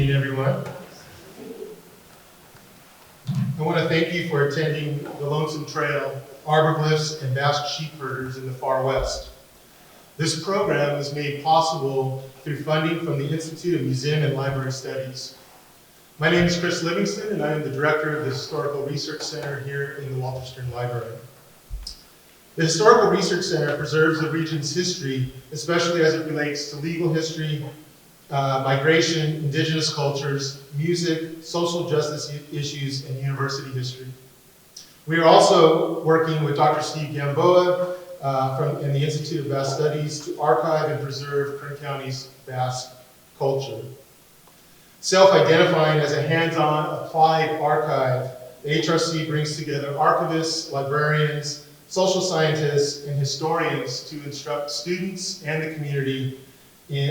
evening, everyone. I want to thank you for attending the Lonesome Trail, Arborglyphs and Basque Sheepherders in the Far West. This program was made possible through funding from the Institute of Museum and Library Studies. My name is Chris Livingston, and I am the director of the Historical Research Center here in the Walter Stern Library. The Historical Research Center preserves the region's history, especially as it relates to legal history, migration, indigenous cultures, music, social justice issues, and university history. We are also working with Dr. Steve Gamboa in the Institute of Basque Studies to archive and preserve Kern County's Basque culture. Self-identifying as a hands-on applied archive, the HRC brings together archivists, librarians, social scientists, and historians to instruct students and the community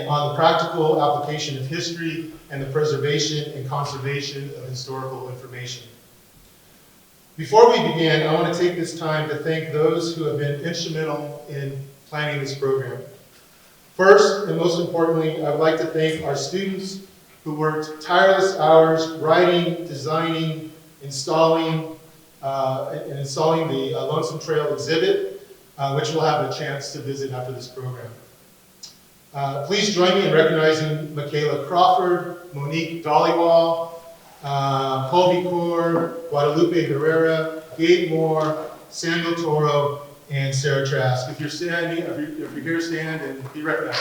on the practical application of history and the preservation and conservation of historical information. Before we begin, I want to take this time to thank those who have been instrumental in planning this program. First, and most importantly, I would like to thank our students who worked tireless hours writing, designing, installing the Lonesome Trail exhibit, which we'll have a chance to visit after this program. Please join me in recognizing Michaela Crawford, Monique Dollywall, Colby Kaur, Guadalupe Herrera, Gabe Moore, Samuel Toro, and Sarah Trask. If you're standing, if you're here, stand and be recognized.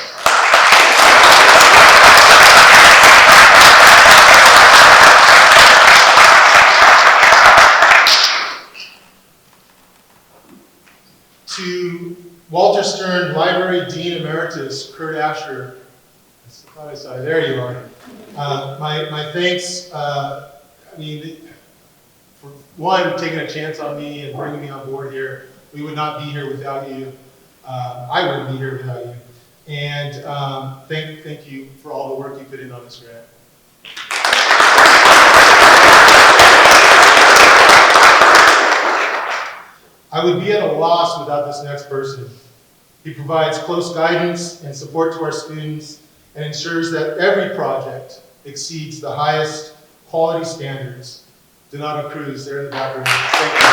To Walter Stern Library Dean Emeritus, Kurt Asher. I thought I saw you. There you are. My thanks, for one, taking a chance on me and bringing me on board here. We would not be here without you. I wouldn't be here without you. And thank you for all the work you put in on this grant. I would be at a loss without this next person. He provides close guidance and support to our students and ensures that every project exceeds the highest quality standards. Donato Cruz, there in the back room. Thank you.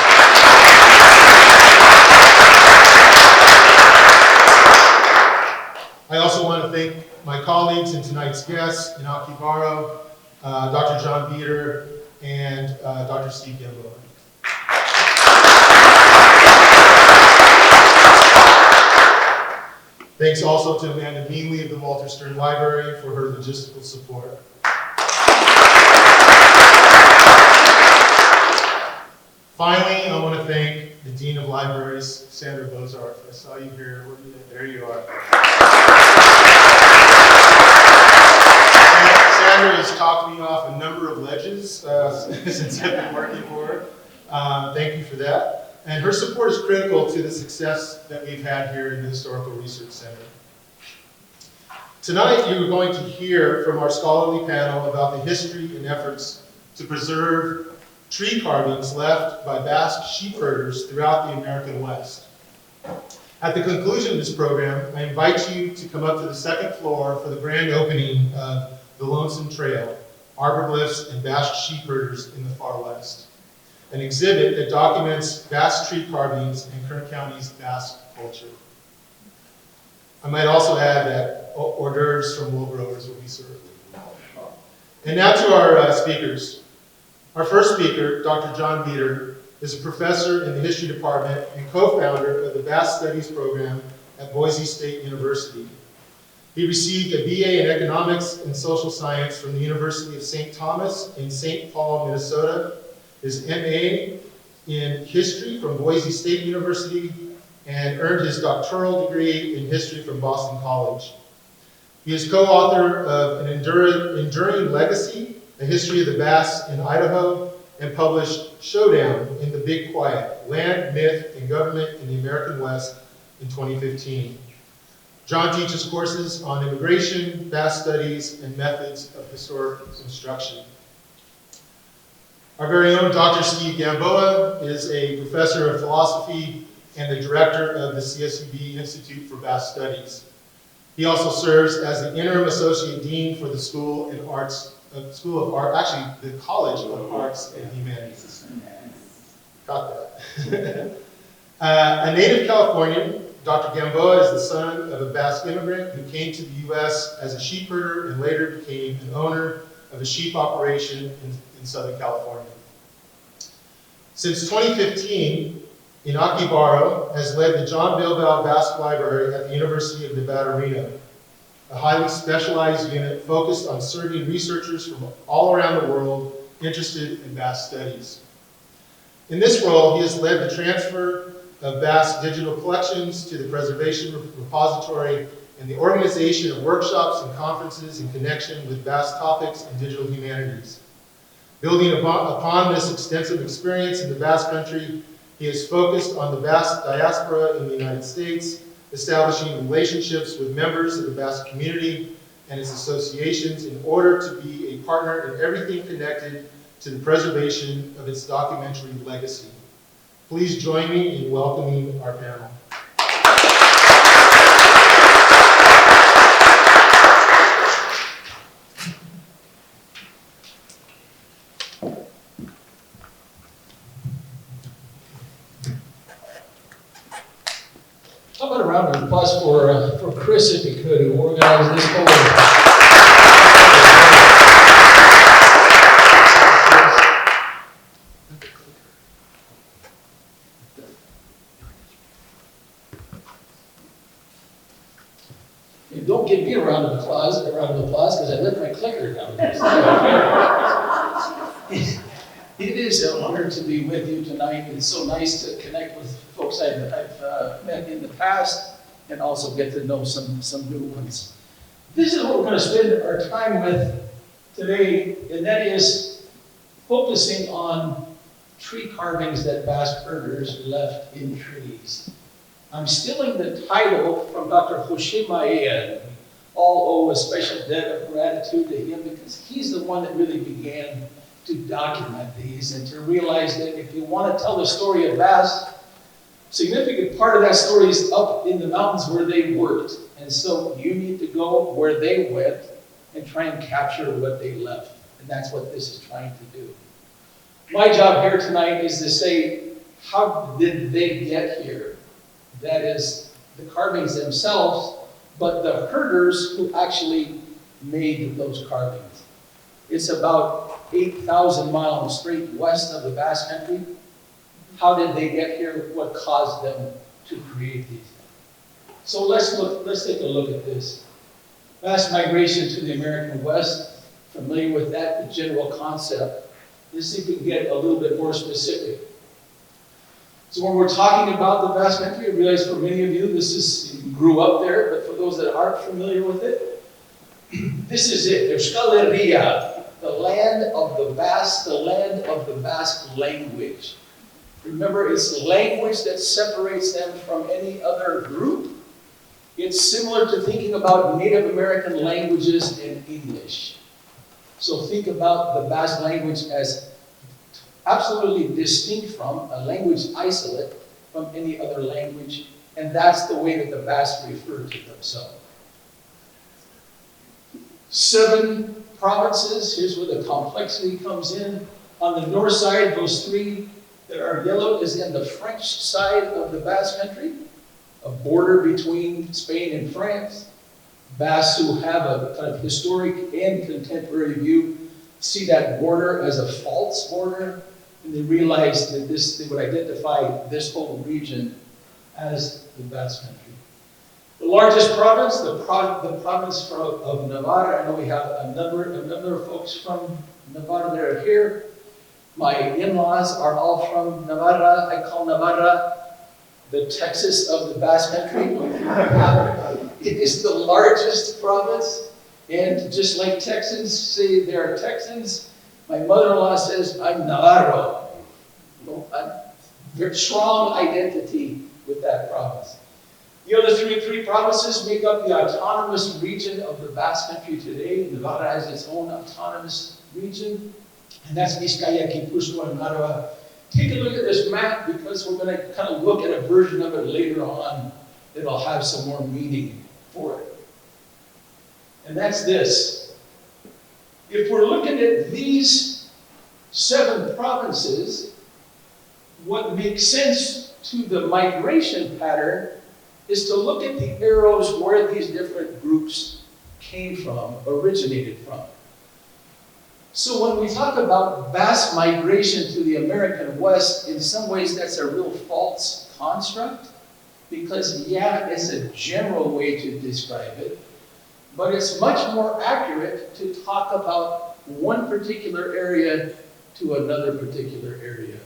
I also want to thank my colleagues and tonight's guests, Iñaki Baro, Dr. John Bieter, and Dr. Steve Gamboa. Thanks also to Amanda Meanley of the Walter Stern Library for her logistical support. Finally, I want to thank the Dean of Libraries, Sandra Bozarth. I saw you here. There you are. Sandra has talked me off a number of ledges since I've been working for her. Thank you for that. And her support is critical to the success that we've had here in the Historical Research Center. Tonight, you are going to hear from our scholarly panel about the history and efforts to preserve tree carvings left by Basque sheepherders throughout the American West. At the conclusion of this program, I invite you to come up to the second floor for the grand opening of the Lonesome Trail, Arborglyphs and Basque Sheepherders in the Far West, an exhibit that documents Basque tree carvings and Kern County's Basque culture. I might also add that hors d'oeuvres from wool growers will be served. And now to our speakers. Our first speaker, Dr. John Bieter, is a professor in the history department and co-founder of the Basque Studies program at Boise State University. He received a BA in economics and social science from the University of St. Thomas in St. Paul, Minnesota, his MA in history from Boise State University, and earned his doctoral degree in history from Boston College. He is co-author of An Enduring Legacy, A History of the Basque in Idaho, and published Showdown in the Big Quiet, Land, Myth, and Government in the American West in 2015. John teaches courses on immigration, Basque studies, and methods of historic instruction. Our very own Dr. Steve Gamboa is a professor of philosophy and the director of the CSU Institute for Basque Studies. He also serves as the interim associate dean for the School of Arts School of Art, actually the College of Arts and Humanities. Got that. A native Californian, Dr. Gamboa is the son of a Basque immigrant who came to the U.S. as a sheep herder and later became an owner of a sheep operation in Southern California. Since 2015, Iñaki Baro has led the John Bilbao Basque Library at the University of Nevada, Reno, a highly specialized unit focused on serving researchers from all around the world interested in Basque studies. In this role, he has led the transfer of Basque digital collections to the preservation repository and the organization of workshops and conferences in connection with Basque topics and digital humanities. Building upon this extensive experience in the Basque country, he is focused on the Basque diaspora in the United States, establishing relationships with members of the Basque community and its associations in order to be a partner in everything connected to the preservation of its documentary legacy. Please join me in welcoming our panel. How about a round of applause for Chris, if he could, who organized this whole. Don't give me a round of applause, because I left my clicker down there. It is an honor to be with you tonight. It's so nice to connect with folks I've met in the past and also get to know some new ones. This is what we're going to spend our time with today, and that is focusing on tree carvings that Basque herders left in trees. I'm stealing the title from Dr. Jose Maia. We all owe a special debt of gratitude to him because he's the one that really began to document these and to realize that if you want to tell the story of Basque, a significant part of that story is up in the mountains where they worked. And so you need to go where they went and try and capture what they left. And that's what this is trying to do. My job here tonight is to say, how did they get here? That is, the carvings themselves, but the herders who actually made those carvings. It's about 8,000 miles straight west of the Basque country. How did they get here? What caused them to create these? So let's take a look at this. Basque migration to the American West, familiar with that, the general concept. Let's see if we can get a little bit more specific. So when we're talking about the Basque country, I realize for many of you, you grew up there, but for those that aren't familiar with it, this is it, Euskal Herria, the land of the Basque, the land of the Basque language. Remember, it's the language that separates them from any other group. It's similar to thinking about Native American languages in English. So think about the Basque language as absolutely distinct from, a language isolate from any other language, and that's the way that the Basque refer to themselves. 7 provinces, here's where the complexity comes in. On the north side, those 3 that are yellow is in the French side of the Basque country, a border between Spain and France. Basques who have a kind of historic and contemporary view see that border as a false border, and they realize that they would identify this whole region as the Basque country. The largest province, the province of Navarra. I know we have a number of folks from Navarra that are here. My in-laws are all from Navarra. I call Navarra the Texas of the Basque country. It is the largest province, and just like Texans say they're Texans, my mother-in-law says, I'm Navarro. Very strong identity with that province. The other three provinces make up the autonomous region of the Basque country today. Navarra has its own autonomous region, and that's Vizcaya, Gipuzkoa, and Aragón. Take a look at this map because we're going to kind of look at a version of it later on that'll have some more meaning for it. And that's this. if we're looking at these 7 provinces, what makes sense to the migration pattern is to look at the arrows where these different groups came from, originated from. So when we talk about Basque migration to the American West, in some ways that's a real false construct, because yeah, it's a general way to describe it, but it's much more accurate to talk about one particular area to another particular area.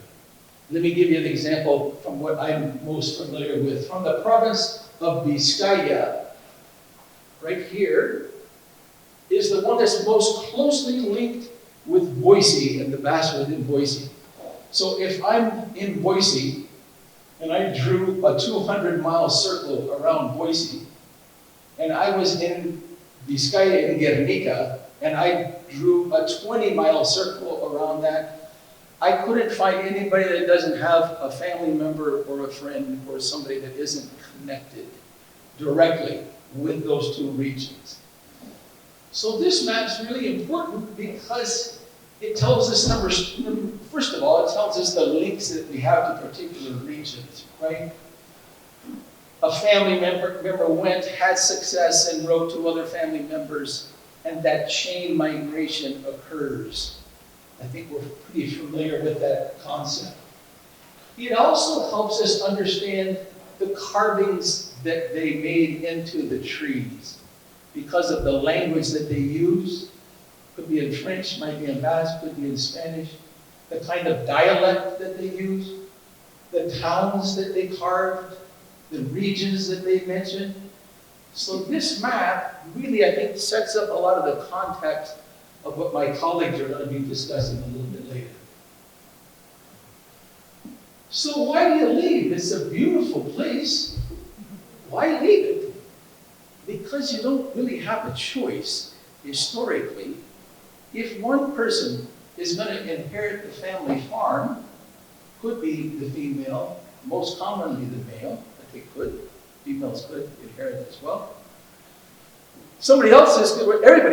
Let me give you an example from what I'm most familiar with. From the province of Vizcaya, right here, is the one that's most closely linked with Boise and the Basque within Boise. So if I'm in Boise and I drew a 200-mile circle around Boise, and I was in Vizcaya in Guernica, and I drew a 20-mile circle around that, I couldn't find anybody that doesn't have a family member or a friend or somebody that isn't connected directly with those 2 regions. So this map's really important because it tells us first of all, it tells us the links that we have to particular regions, right? A family member went, had success, and wrote to other family members, and that chain migration occurs. I think we're pretty familiar with that concept. It also helps us understand the carvings that they made into the trees because of the language that they use. Could be in French, might be in Basque, could be in Spanish. The kind of dialect that they use, the towns that they carved, the regions that they mentioned. So this map really, I think, sets up a lot of the context of what my colleagues are going to be discussing a little bit later. So why do you leave? It's a beautiful place. Why leave it? Because you don't really have a choice, historically. If one person is going to inherit the family farm, could be the female, most commonly the male, but they could, females could inherit as well. Everybody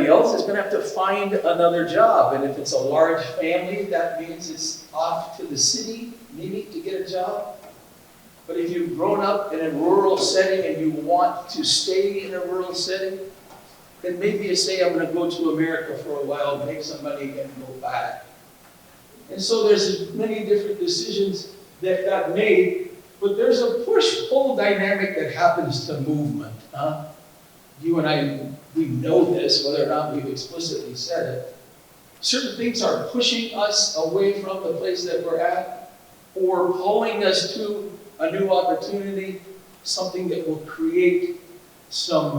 else is going to have to find another job. And if it's a large family, that means it's off to the city, maybe to get a job. But if you've grown up in a rural setting and you want to stay in a rural setting, then maybe you say, I'm going to go to America for a while, make some money, and go back. And so there's many different decisions that got made, but there's a push-pull dynamic that happens to movement. You and I, we know this, whether or not we've explicitly said it. Certain things are pushing us away from the place that we're at, or pulling us to a new opportunity, something that will create some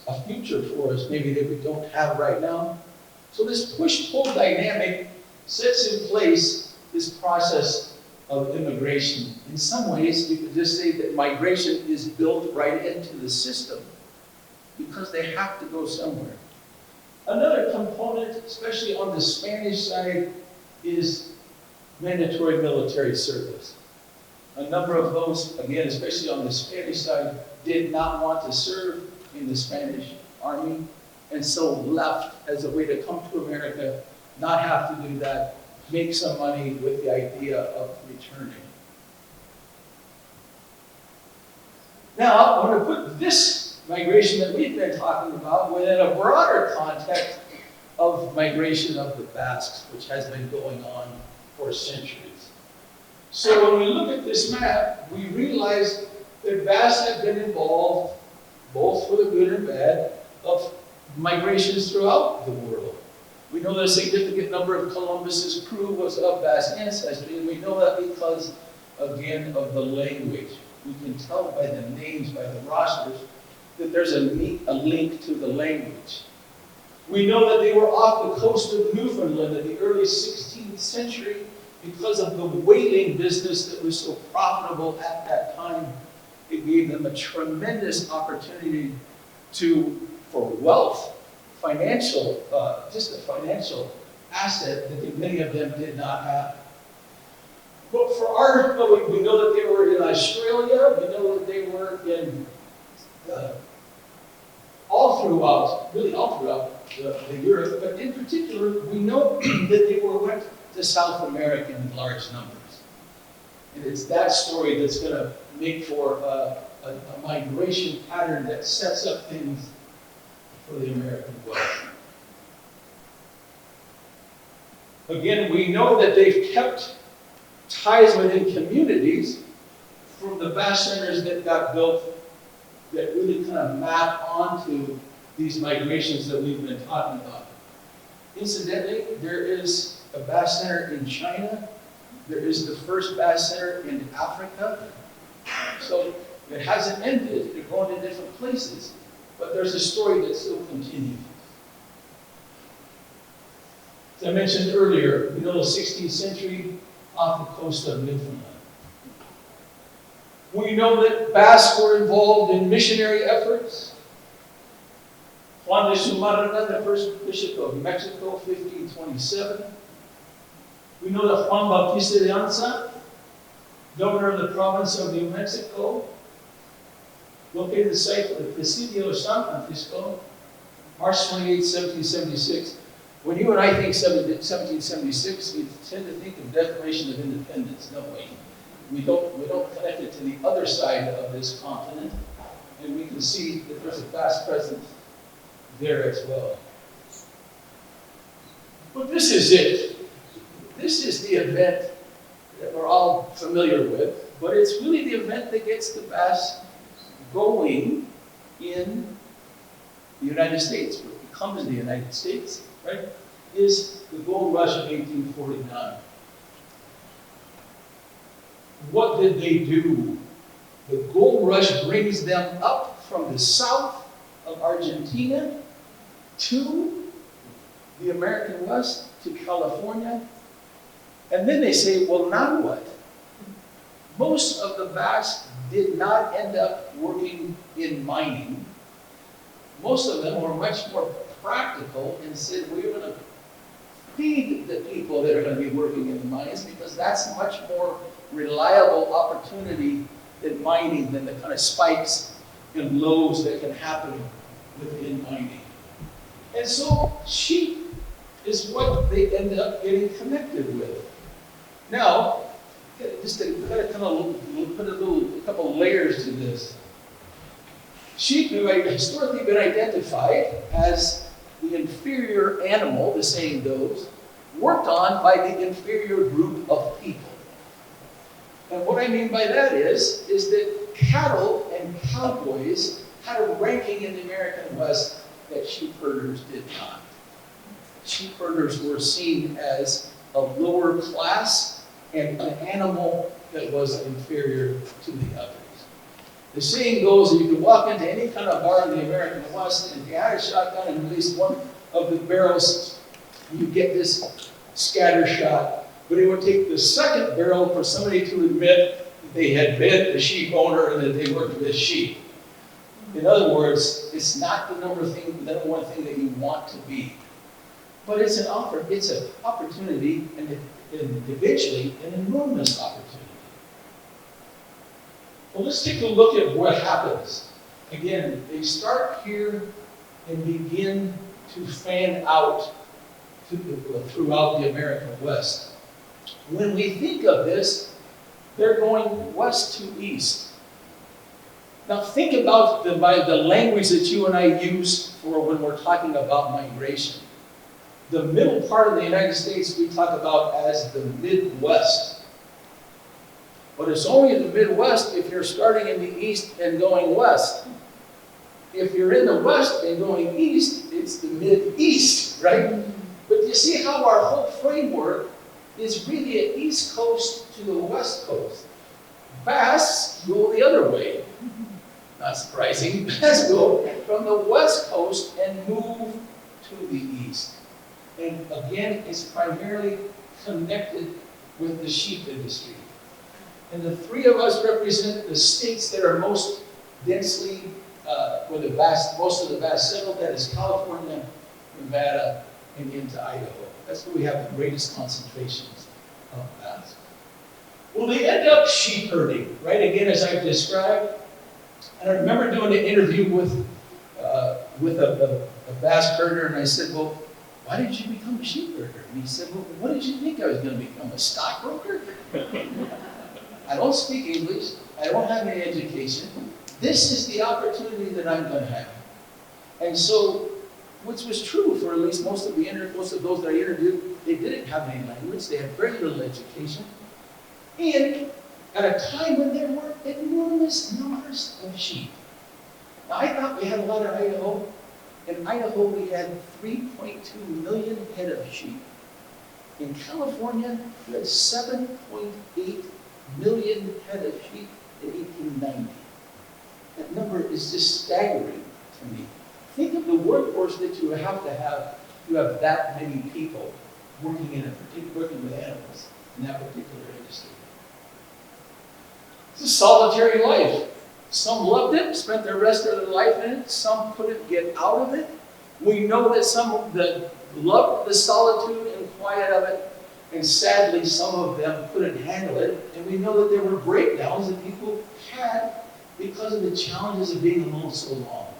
a future for us, maybe that we don't have right now. So this push-pull dynamic sets in place this process of immigration. In some ways, you could just say that migration is built right into the system because they have to go somewhere. Another component, especially on the Spanish side, is mandatory military service. A number of those, again, especially on the Spanish side, did not want to serve in the Spanish army, and so left as a way to come to America, not have to do that, make some money with the idea of returning. Now, I want to put this migration that we've been talking about within a broader context of migration of the Basques, which has been going on for centuries. So when we look at this map, we realize that Basques have been involved, both for the good and bad, of migrations throughout the world. We know that a significant number of Columbus's crew was of Basque ancestry, and we know that because, again, of the language. We can tell by the names, by the rosters, that there's a link to the language. We know that they were off the coast of Newfoundland in the early 16th century because of the whaling business that was so profitable at that time. It gave them a tremendous opportunity for wealth, financial, just a financial asset that many of them did not have. But we know that they were in Australia, we know that they were in all throughout Europe, but in particular, we know that they went to South America in large numbers. And it's that story that's going to make for a migration pattern that sets up things for the American West. Again, we know that they've kept ties within communities from the Basque centers that got built that really kind of map onto these migrations that we've been talking about. Incidentally, there is a Basque center in China. There is the first Basque center in Africa. So it hasn't ended. They're going to different places. But there's a story that still continues. As I mentioned earlier, we know the 16th century off the coast of Newfoundland. We know that Basques were involved in missionary efforts. Juan de Zumarraga, the first bishop of Mexico, 1527. We know that Juan Bautista de Anza, governor of the province of New Mexico, located the site of the Presidio of San Francisco, March 28, 1776. When you and I think 1776, we tend to think of Declaration of Independence, don't we? We don't connect it to the other side of this continent, and we can see that there's a Basque presence there as well. But this is it. This is the event that we're all familiar with, but it's really the event that gets the Basque going in the United States, where it comes to the United States, right, is the gold rush of 1849. What did they do? The gold rush brings them up from the south of Argentina to the American West, to California. And then they say, well, now what? Most of the Basques did not end up working in mining. Most of them were much more practical and said, we're going to feed the people that are going to be working in the mines because that's a much more reliable opportunity than mining, than the kind of spikes and lows that can happen within mining. And so sheep is what they end up getting connected with. Now, just to kind of put a couple layers to this. Sheep have historically been identified as the inferior animal, the saying goes, worked on by the inferior group of people. And what I mean by that is that cattle and cowboys had a ranking in the American West that sheep herders did not. Sheep herders were seen as a lower class and an animal that was inferior to the others. The saying goes that you could walk into any kind of bar in the American West, and if you had a shotgun and released one of the barrels, you get this scatter shot. But it would take the second barrel for somebody to admit that they had been a sheep owner and that they worked with sheep. In other words, it's not the number one thing that you want to be. But it's an opportunity, and eventually an enormous opportunity. Well, let's take a look at what happens. Again, they start here and begin to fan out throughout the American West. When we think of this, they're going west to east. Now think about the language that you and I use for when we're talking about migration. The middle part of the United States we talk about as the Midwest. But it's only the Midwest if you're starting in the east and going west. If you're in the west and going east, it's the Mid-East, right? But you see how our whole framework is really an east coast to the west coast. Basques go the other way. Not surprising. Basques go from the west coast and move to the east. And again, it's primarily connected with the sheep industry. And the three of us represent the states that are most densely, where most of the Basques settled. That is California, Nevada, and into Idaho. That's where we have the greatest concentrations of Basques. Well, they end up sheep herding, right? Again, as I've described. And I remember doing an interview with a a Basque herder, and I said, well, why did you become a sheep herder? And he said, well, what did you think I was going to become, a stockbroker? I don't speak English. I don't have any education. This is the opportunity that I'm going to have. And so, which was true for at least most of those that I interviewed, they didn't have any language. They had very little education. And at a time when there were enormous numbers of sheep. Now, I thought we had a lot in Idaho. In Idaho, we had 3.2 million head of sheep. In California, we had 7.8 million head of sheep in 1890. That number is just staggering to me. Think of the workforce that you have to have. You have that many people working with animals in that particular industry. It's a solitary life. Some loved it, spent the rest of their life in it. Some couldn't get out of it. We know that some that loved the solitude and quiet of it, and sadly, some of them couldn't handle it. And we know that there were breakdowns that people had because of the challenges of being alone so long.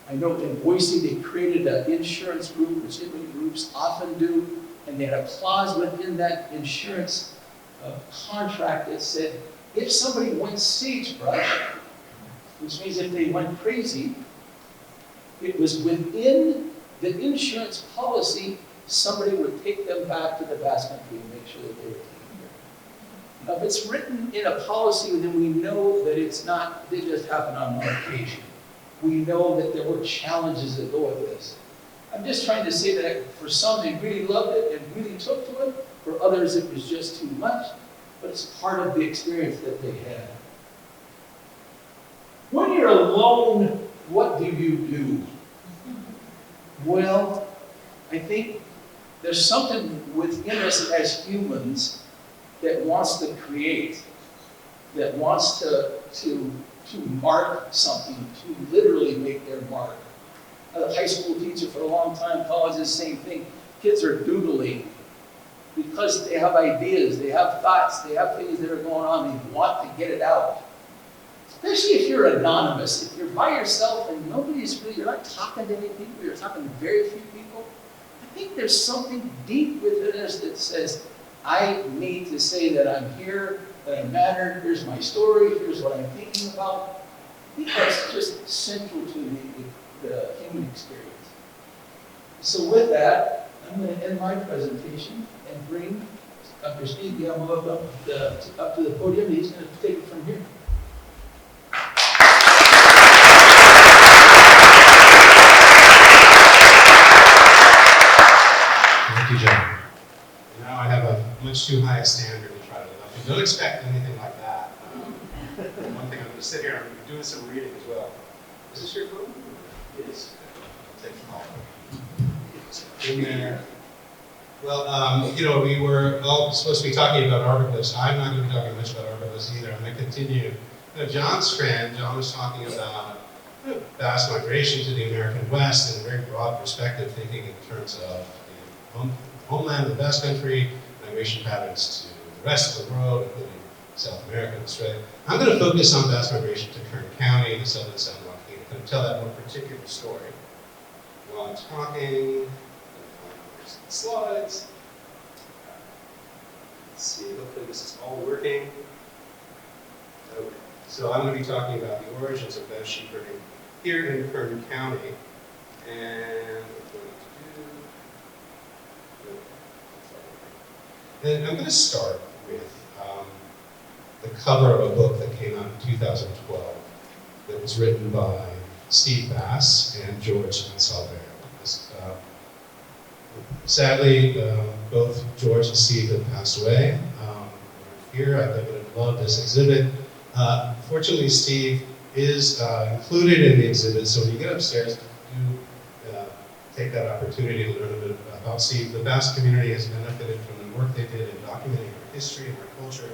I know in Boise they created an insurance group, which immigrant groups often do, and they had a clause within that insurance contract that said, if somebody went sagebrush, which means if they went crazy, it was within the insurance policy, somebody would take them back to the Basque country and make sure that they were taken care of. Now, if it's written in a policy, then we know that it's not, they just happen on one occasion. We know that there were challenges that go with this. I'm just trying to say that for some, they really loved it and really took to it. For others, it was just too much. But it's part of the experience that they had. When you're alone, what do you do? Well, I think there's something within us as humans that wants to create, that wants to mark something, to literally make their mark. I was a high school teacher for a long time, college is the same thing. Kids are doodling because they have ideas, they have thoughts, they have things that are going on, they want to get it out. Especially if you're anonymous, if you're by yourself and nobody's really, you're not talking to any people, you're talking to very few people. I think there's something deep within us that says, I need to say that I'm here, that I matter, here's my story, here's what I'm thinking about. I think that's just central to the human experience. So with that, I'm going to end my presentation and bring Dr. Steve Gamboa up to the podium. He's going to take it from here. Thank you, John. Now I have a much too high a standard to try to live up to. Don't expect anything like that. One thing, I'm going to sit here, I'm going to be doing some reading as well. Is this your phone? It is. I'll take the call. In there. Well, you know, we were all supposed to be talking about Arborglyphs. I'm not going to be talking much about Arborglyphs either. I'm going to continue. You know, John's friend, John was talking about Basque migration to the American West in a very broad perspective, thinking in terms of the homeland of the Basque country, migration patterns to the rest of the world, including South America and Australia. I'm going to focus on Basque migration to Kern County, the southern San Joaquin, and kind of tell that one particular story. While I'm talking, slides. Let's see, hopefully this is all working. Okay, so I'm going to be talking about the origins of Basque sheepherding here in Kern County. And I'm going to start with the cover of a book that came out in 2012 that was written by Steve Bass and George Ansalvero. Sadly, both George and Steve have passed away. Here, I would have loved this exhibit. Fortunately, Steve is included in the exhibit, so when you get upstairs, do take that opportunity to learn a bit about Steve. The Basque community has benefited from the work they did in documenting our history and our culture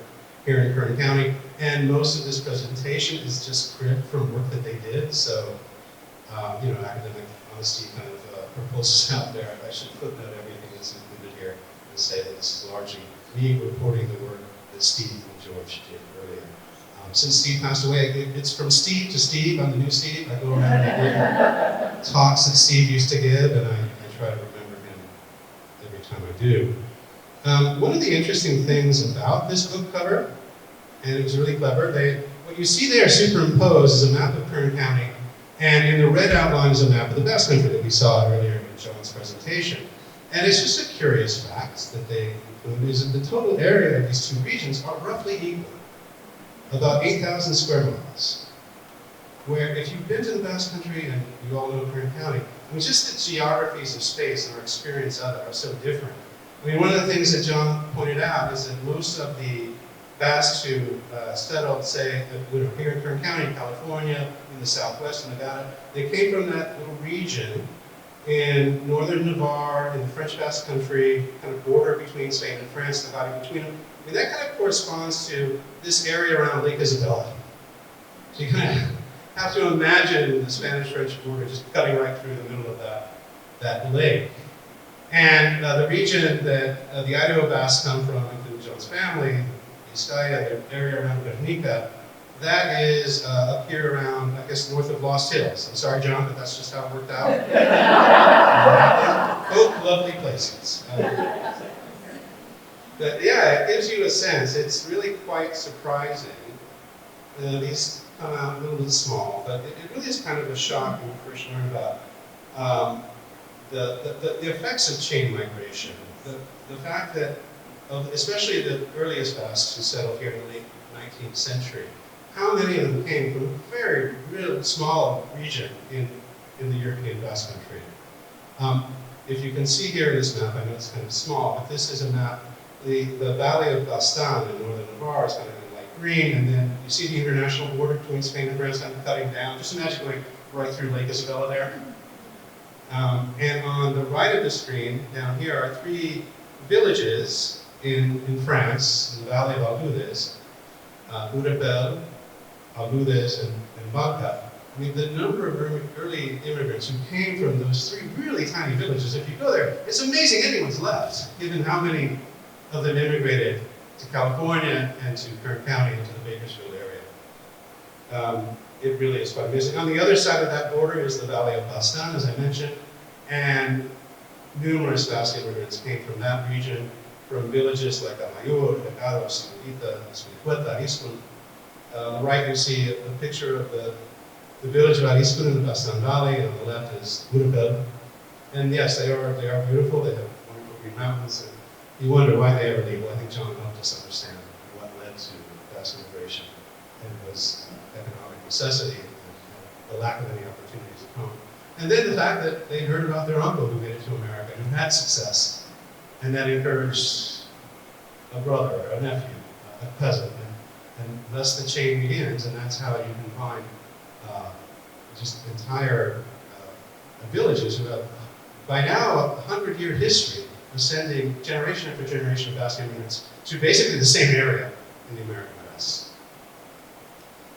here in Kern County, and most of this presentation is just script from work that they did, so you know, academic honesty kind of proposes out there. I should footnote everything that's included here and say that this is largely me reporting the work that Steve and George did earlier. Since Steve passed away, it's from Steve to Steve. I'm the new Steve. I go around and give talks that Steve used to give, and I try to remember him every time I do. One of the interesting things about this book cover, and it was really clever, what you see there superimposed is a map of Kern County, and in the red outline is a map of the Basque Country that we saw earlier in John's presentation. And it's just a curious fact that they include is that the total area of these two regions are roughly equal, about 8,000 square miles. Where if you've been to the Basque Country, and you all know Kern County, I mean, just the geographies of space and our experience of it are so different. I mean, one of the things that John pointed out is that most of the Basques who settled, say, here in Kern County, California, in the southwest of Nevada, they came from that little region in northern Navarre, in the French Basque Country, kind of border between Spain and France, the valley between them. I mean, that kind of corresponds to this area around Lake Isabella. So you kind of have to imagine the Spanish-French border just cutting right through the middle of that lake. And the region that the Idaho Basques come from, including John's family, Vizcaya, the area around Guernica, that is up here around, I guess, north of Lost Hills. I'm sorry, John, but that's just how it worked out. Both lovely places. But yeah, it gives you a sense. It's really quite surprising. These come out a little bit small, but it really is kind of a shock when you first learn about the effects of chain migration. The fact that, especially the earliest Basques who settled here in the late 19th century, how many of them came from a very real small region in the European Basque Country. If you can see here in this map, I know it's kind of small, but this is a map. The valley of Bastan in northern Navarre is kind of in light green, and then you see the international border between Spain and France kind of cutting down. Just imagine going right through Lake Isabella there. And on the right of the screen, down here, are three villages in France, in the valley of Aludez, Urepel, Aludez, and Banca. I mean, the number of early immigrants who came from those three really tiny villages, if you go there, it's amazing anyone's left, given how many of them immigrated to California and to Kern County and to the Bakersfield area. It really is quite amazing. On the other side of that border is the Valley of Bastan, as I mentioned, and numerous Basque immigrants came from that region, from villages like Amayur, Pecado, Sigurita, Sunicueta, Ariscun. On the right you see a picture of the village of Ariscun in the Bastan Valley, and on the left is Urepel. And yes, they are beautiful, they have wonderful green mountains, and you wonder why they ever leave. Well, I think John helped us understand what led to Basque immigration. It was economic necessity and the lack of any opportunities at home. And then the fact that they heard about their uncle who made it to America, who had success, and that encouraged a brother, or a nephew, a cousin, and thus the chain begins, and that's how you can find just entire villages who have, by now, a 100-year history of sending generation after generation of Basque immigrants to basically the same area in the American West.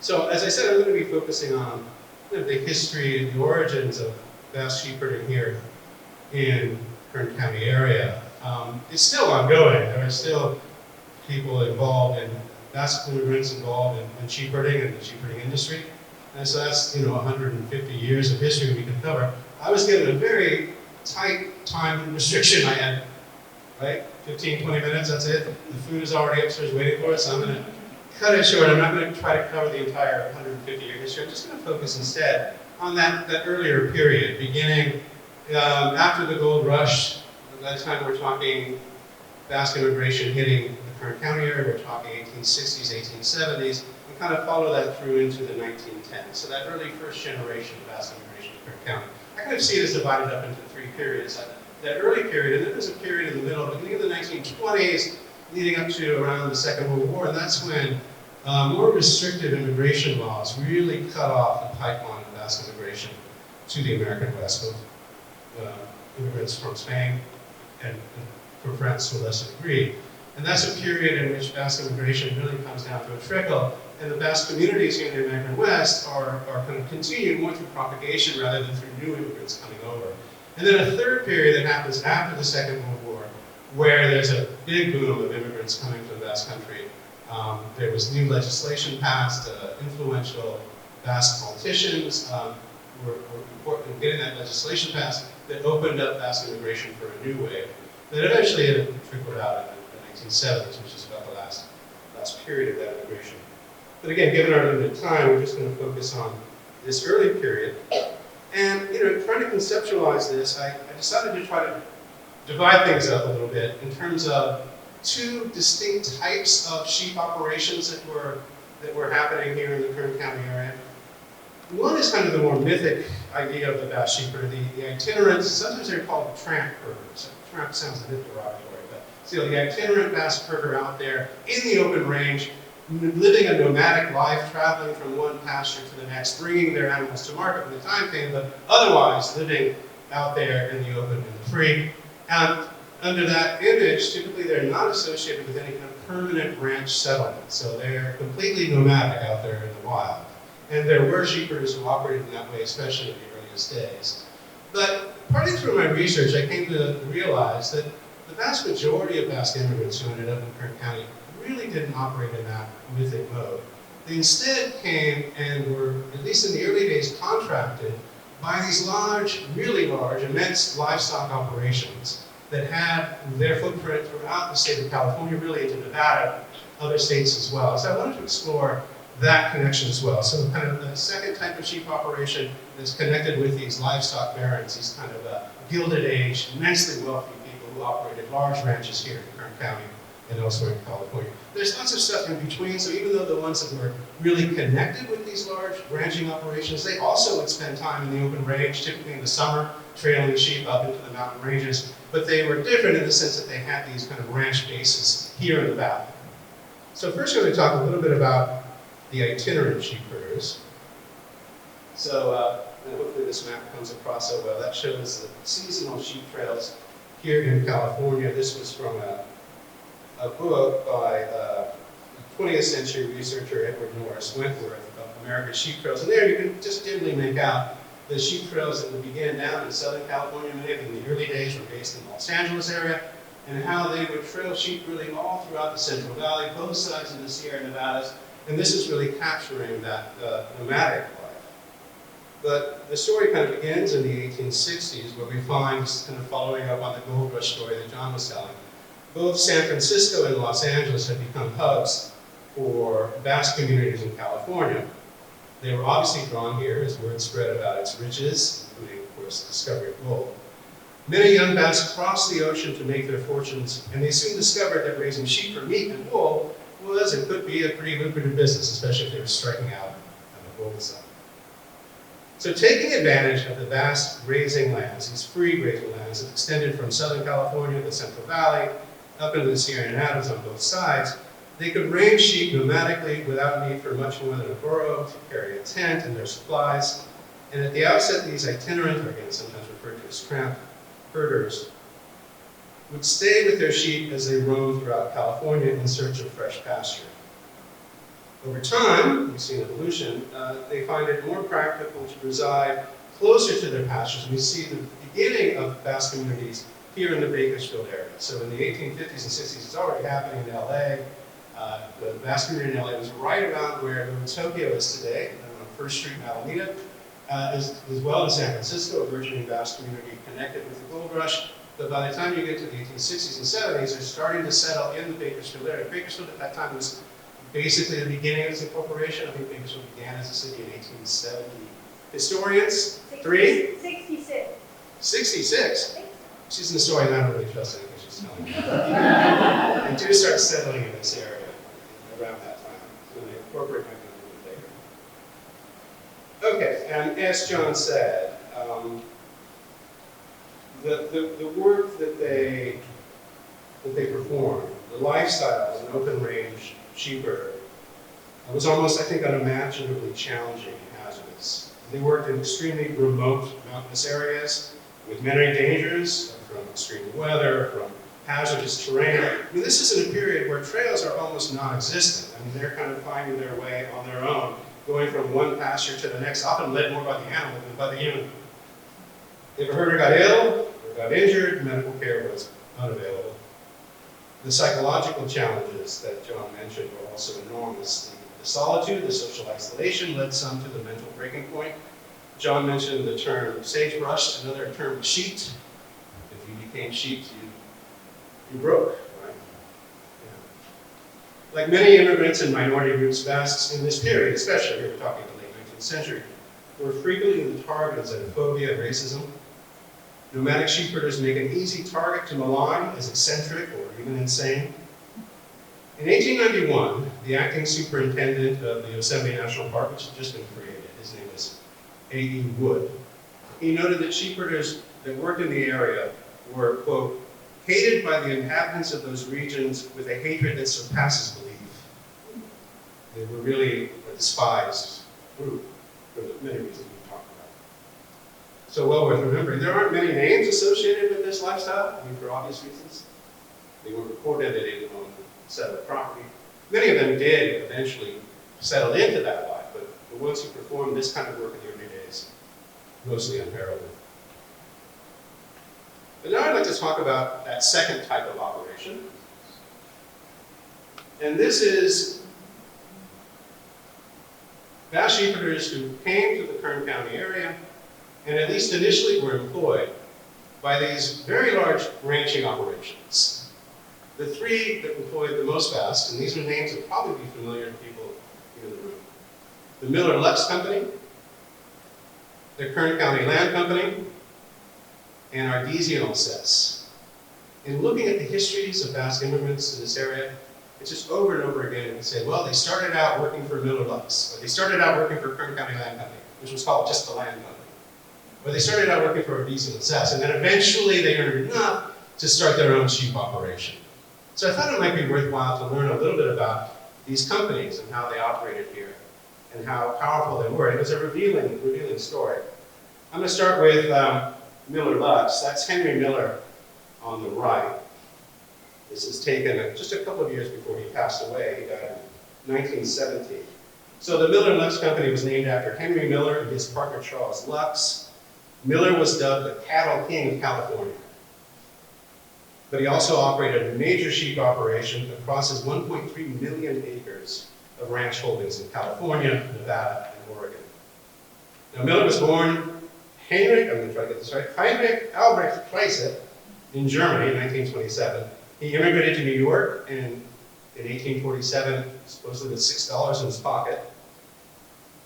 So, as I said, I'm going to be focusing on the history and the origins of Basque sheepherding here in Kern County area. It's still ongoing. There are still people involved in Basque immigrants involved in sheepherding and the sheepherding industry. And so that's 150 years of history we can cover. I was given a very tight time restriction. I had, right, 15, 20 minutes, that's it. The food is already upstairs waiting for us, so I'm going to cut it short. I'm not going to try to cover the entire 150-year history. I'm just going to focus instead on that earlier period, beginning after the gold rush. At that time we're talking Basque immigration hitting the Kern County area. We're talking 1860s, 1870s, and kind of follow that through into the 1910s. So that early first generation of Basque immigration to Kern County. I kind of see it as divided up into three periods. That early period, and then there's a period in the middle, beginning of the 1920s, leading up to around the Second World War, and that's when more restrictive immigration laws really cut off the pipeline of Basque immigration to the American West, both immigrants from Spain and from France to a lesser degree. And that's a period in which Basque immigration really comes down to a trickle, and the Basque communities here in the American West are kind of continued more through propagation rather than through new immigrants coming over. And then a third period that happens after the Second World War, where there's a big boom of immigrants coming to the Basque Country There was new legislation passed. Influential Basque politicians were important in getting that legislation passed that opened up Basque immigration for a new wave that eventually trickled out in the 1970s, which is about the last period of that immigration. But again, given our limited time, we're just going to focus on this early period. And trying to conceptualize this, I decided to try to divide things up a little bit in terms of two distinct types of sheep operations that were happening here in the Kern County area. One is kind of the more mythic idea of the Basque sheepherder, the itinerant, sometimes they're called tramp herders. Tramp sounds a bit derogatory, but still, the itinerant Basque herder out there in the open range, living a nomadic life, traveling from one pasture to the next, bringing their animals to market when the time came, but otherwise living out there in the open and the free. And under that image, typically they're not associated with any kind of permanent ranch settlement, so they're completely nomadic out there in the wild. And there were sheepherders who operated in that way, especially in the earliest days. But partly through my research, I came to realize that the vast majority of Basque immigrants who ended up in Kern County really didn't operate in that mythic mode. They instead came and were, at least in the early days, contracted by these large, really large, immense livestock operations that had their footprint throughout the state of California, really into Nevada, other states as well. So I wanted to explore that connection as well. So kind of the second type of sheep operation is connected with these livestock barons, these kind of Gilded Age, immensely wealthy people who operated large ranches here in Kern County and elsewhere in California. There's lots of stuff in between, so even though the ones that were really connected with these large ranching operations, they also would spend time in the open range, typically in the summer, trailing sheep up into the mountain ranges, but they were different in the sense that they had these kind of ranch bases here in the valley. So first we're going to talk a little bit about the itinerant sheepherders. So and hopefully this map comes across so well. That shows the seasonal sheep trails here in California. This was from a book by a 20th century researcher, Edward Norris Wentworth, of America's sheep trails. And there you can just dimly make out the sheep trails that would begin down in Southern California. Many of them in the early days were based in the Los Angeles area, and how they would trail sheep really all throughout the Central Valley, both sides of the Sierra Nevadas. And this is really capturing that nomadic life. But the story kind of begins in the 1860s, where we find, kind of following up on the gold rush story that John was telling, both San Francisco and Los Angeles had become hubs for Basque communities in California. They were obviously drawn here as word spread about its riches, including, of course, the discovery of gold. Many young Basques crossed the ocean to make their fortunes, and they soon discovered that raising sheep for meat and wool was and could be a pretty lucrative business, especially if they were striking out on the gold side. So taking advantage of the vast grazing lands, these free grazing lands that extended from Southern California to the Central Valley, up into the Sierra Nevadas on both sides, they could range sheep nomadically without need for much more than a burro to carry a tent and their supplies. And at the outset, these itinerant, or again sometimes referred to as tramp herders, would stay with their sheep as they roamed throughout California in search of fresh pasture. Over time, we see an evolution, they find it more practical to reside closer to their pastures. We see the beginning of Basque communities here in the Bakersfield area. So in the 1850s and 60s, it's already happening in LA. The Basque community in LA was right around where Tokyo is today, on First Street in Alameda, as well as San Francisco, a burgeoning Basque community connected with the gold rush. But by the time you get to the 1860s and 70s, they're starting to settle in the Bakersfield area. Bakersfield at that time was basically the beginning of its incorporation. I think Bakersfield began as a city in 1870. Historians? 66. 66? She's an historian, I don't really trust anything she's telling me. They do start settling in this area around that time. So they incorporate might be a little bit later. Okay, and as John said, the work that they performed, the lifestyle as an open range sheepherder, was almost, I think, unimaginably challenging and hazardous. They worked in extremely remote mountainous areas with many dangers from extreme weather, from hazardous terrain. I mean, this is in a period where trails are almost non-existent. I mean, they're kind of finding their way on their own, going from one pasture to the next, often led more by the animal than by the human. If a herder got ill or got injured, medical care was unavailable. The psychological challenges that John mentioned were also enormous. The solitude, the social isolation led some to the mental breaking point. John mentioned the term sagebrush, another term sheet. If you became sheep, you broke, right? Yeah. Like many immigrants and minority groups, Basques in this period, especially here we're talking the late 19th century, were frequently the target of xenophobia and racism. Nomadic sheepherders make an easy target to malign as eccentric or even insane. In 1891, the acting superintendent of the Yosemite National Park, which had just been created, his name is A.E. Wood, he noted that sheepherders that worked in the area were, quote, hated by the inhabitants of those regions with a hatred that surpasses belief. They were really a despised group for the many reasons we talked about. So well worth remembering. There aren't many names associated with this lifestyle, I mean, for obvious reasons. They were recorded, they didn't own settled property. Many of them did eventually settle into that life, but the ones who performed this kind of work in the early days, mostly unheralded. But now I'd like to talk about that second type of operation. And this is Basque sheepherders who came to the Kern County area and at least initially were employed by these very large ranching operations. The three that employed the most Basques, and these are names that will probably be familiar to people in the room. The Miller-Lux Company, the Kern County Land Company, and Ardesian Alsace. In looking at the histories of Basque immigrants to this area, it's just over and over again, we say, well, they started out working for Miller-Lux, or they started out working for Kern County Land Company, which was called just the Land Company. Or they started out working for Ardesian Alsace, and then eventually they earned enough to start their own sheep operation. So I thought it might be worthwhile to learn a little bit about these companies and how they operated here and how powerful they were. It was a revealing story. I'm going to start with Miller-Lux. That's Henry Miller on the right. This is taken just a couple of years before he passed away. He died in 1917. So the Miller-Lux Company was named after Henry Miller and his partner Charles Lux. Miller was dubbed the cattle king of California. But he also operated a major sheep operation across his 1.3 million acres of ranch holdings in California, Nevada, and Oregon. Now Miller was born Heinrich Albrecht Preisse in Germany in 1927. He immigrated to New York in 1847, supposedly with $6 in his pocket.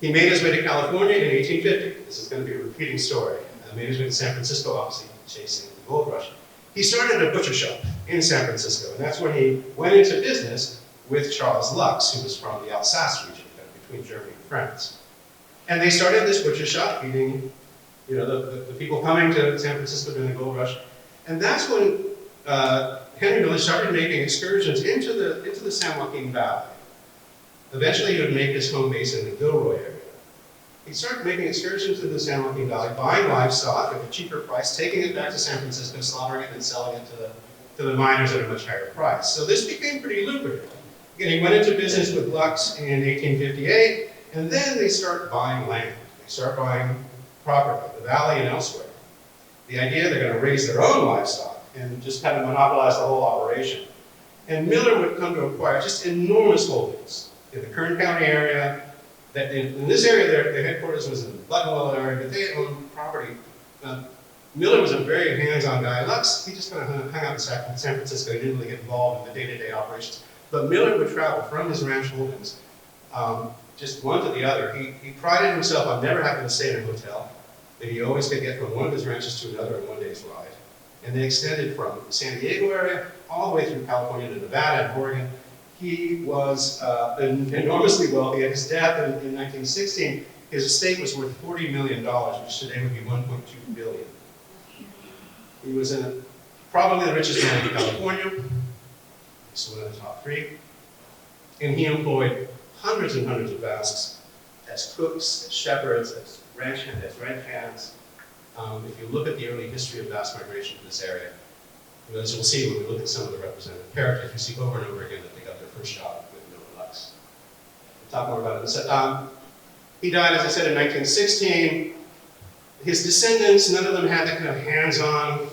He made his way to California in 1850. This is going to be a repeating story. Made his way to San Francisco, obviously chasing the gold rush. He started a butcher shop in San Francisco, and that's when he went into business with Charles Lux, who was from the Alsace region, between Germany and France. And they started this butcher shop, feeding the people coming to San Francisco during the gold rush. And that's when Henry Miller started making excursions into the San Joaquin Valley. Eventually, he would make his home base in the Gilroy area. He started making excursions to the San Joaquin Valley, buying livestock at a cheaper price, taking it back to San Francisco, slaughtering it, and selling it to the miners at a much higher price. So this became pretty lucrative. Again, he went into business with Lux in 1858, and then they start buying land. They start buying property, the valley and elsewhere. The idea they're going to raise their own livestock and just kind of monopolize the whole operation. And Miller would come to acquire just enormous holdings in the Kern County area. That in this area, their headquarters was in the Buttonwell area, but they owned property. Miller was a very hands-on guy. Lux, he just kind of hung out in San Francisco. He didn't really get involved in the day-to-day operations. But Miller would travel from his ranch holdings, just one to the other. He prided himself on never having to stay in a hotel, that he always could get from one of his ranches to another in one day's ride. And they extended from the San Diego area all the way through California to Nevada and Oregon. He was enormously wealthy. At his death in 1916, his estate was worth $40 million, which today would be $1.2 billion. He was probably the richest man in California. He's one of the top three. And he employed hundreds and hundreds of Basques as cooks, as shepherds, as ranch hands. If you look at the early history of Basque migration to this area, as we'll see when we look at some of the representative characters, we see over and over again that they got their first job with Miller-Lux. We'll talk more about it in a second. He died, as I said, in 1916. His descendants, none of them had that kind of hands-on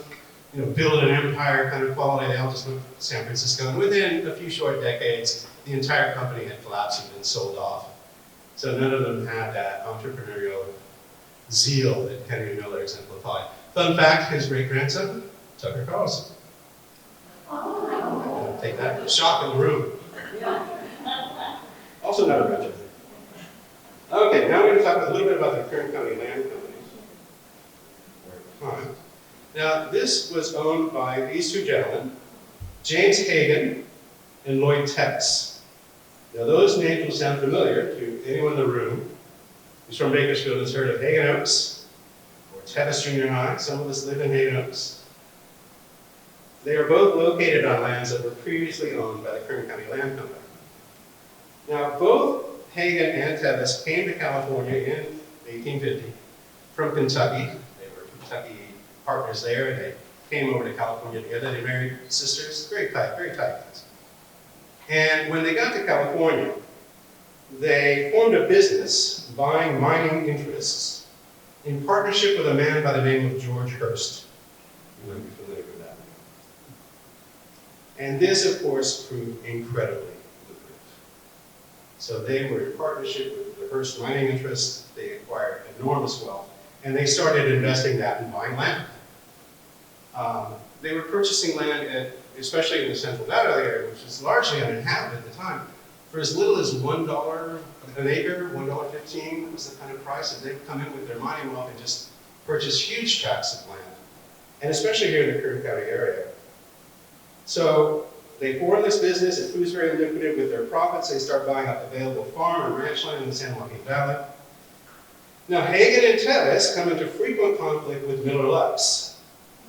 build an empire kind of quality. They all just went to San Francisco. And within a few short decades, the entire company had collapsed and been sold off. So none of them had that entrepreneurial zeal that Henry Miller exemplified. Fun fact, his great-grandson, Tucker Carlson. Take that. Shock in the room. Also not a bunch of things. Okay, now we're going to talk a little bit about the Kern County land companies. Now, this was owned by these two gentlemen, James Hagan and Lloyd Tevis. Now, those names will sound familiar to anyone in the room who's from Bakersfield and has heard of Hagan Oaks or Tevis Junior High. Some of us live in Hagan Oaks. They are both located on lands that were previously owned by the Kern County Land Company. Now, both Hagan and Tevis came to California in 1850 from Kentucky. They were Kentucky partners there, and they came over to California together. They married sisters, very tight guys. And when they got to California, they formed a business buying mining interests in partnership with a man by the name of George Hurst. You might be familiar with that name. And this, of course, proved incredibly lucrative. So they were in partnership with the Hurst mining interests. They acquired enormous wealth, and they started investing that in buying land. They were purchasing land, especially in the Central Valley area, which was largely uninhabited at the time, for as little as $1 an acre, $1.15 was the kind of price that they'd come in with their mining wealth and just purchase huge tracts of land, and especially here in the Kern County area. So they formed this business. It proves very lucrative. With their profits, they start buying up available farm and ranch land in the San Joaquin Valley. Now, Hagan and Tevis come into frequent conflict with Miller Lux,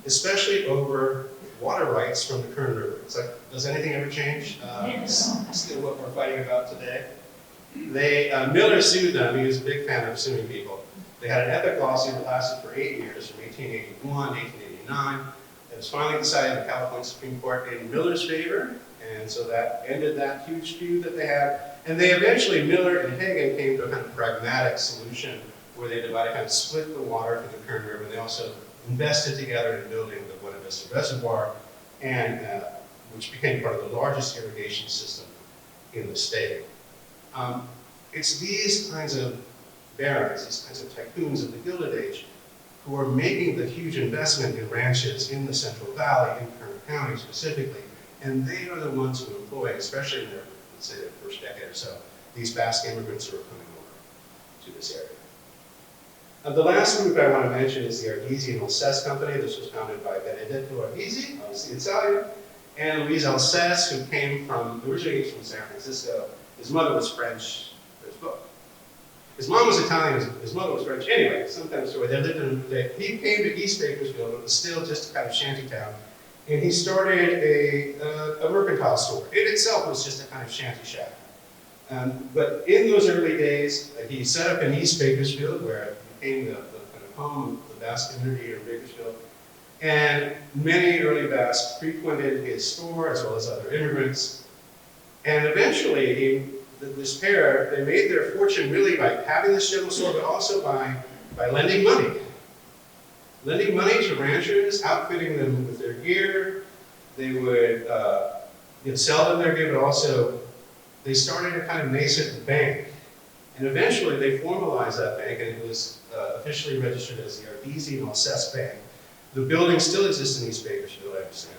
especially over water rights from the Kern River. It's like, does anything ever change? It's still what we're fighting about today. Miller sued them. He was a big fan of suing people. They had an epic lawsuit that lasted for 8 years, from 1881 to 1889. It was finally decided in the California Supreme Court in Miller's favor, and so that ended that huge feud that they had. And they eventually, Miller and Hagan, came to a kind of pragmatic solution where they divided, kind of split the water for the Kern River. They also invested together in building the Buena Vista Reservoir, and which became part of the largest irrigation system in the state. It's these kinds of barons, these kinds of tycoons of the Gilded Age, who are making the huge investment in ranches in the Central Valley, in Kern County specifically, and they are the ones who employ, especially in their, let's say, their first decade or so, these Basque immigrants who are coming over to this area. The last group I want to mention is the Argisi and Alceste Company. This was founded by Benedetto Argisi, obviously Italian, and Louise Alceste, who came from, originally from San Francisco. His mother was French. There's both. His mom was Italian, his mother was French. Anyway, some kind of story. He came to East Bakersfield, it was still just a kind of shanty town, and he started a mercantile store. It itself was just a kind of shanty shack. But in those early days, he set up in East Bakersfield, where it became the kind of home of the Basque community in Bakersfield. And many early Basques frequented his store, as well as other immigrants. And eventually, this pair, they made their fortune really by having this general store, but also by lending money. Lending money to ranchers, outfitting them with their gear. They would sell them their gear, but also they started a kind of nascent bank. And eventually they formalized that bank, and it was officially registered as the Argisi and Alceste Bank. The building still exists in East Bakersfield, I understand.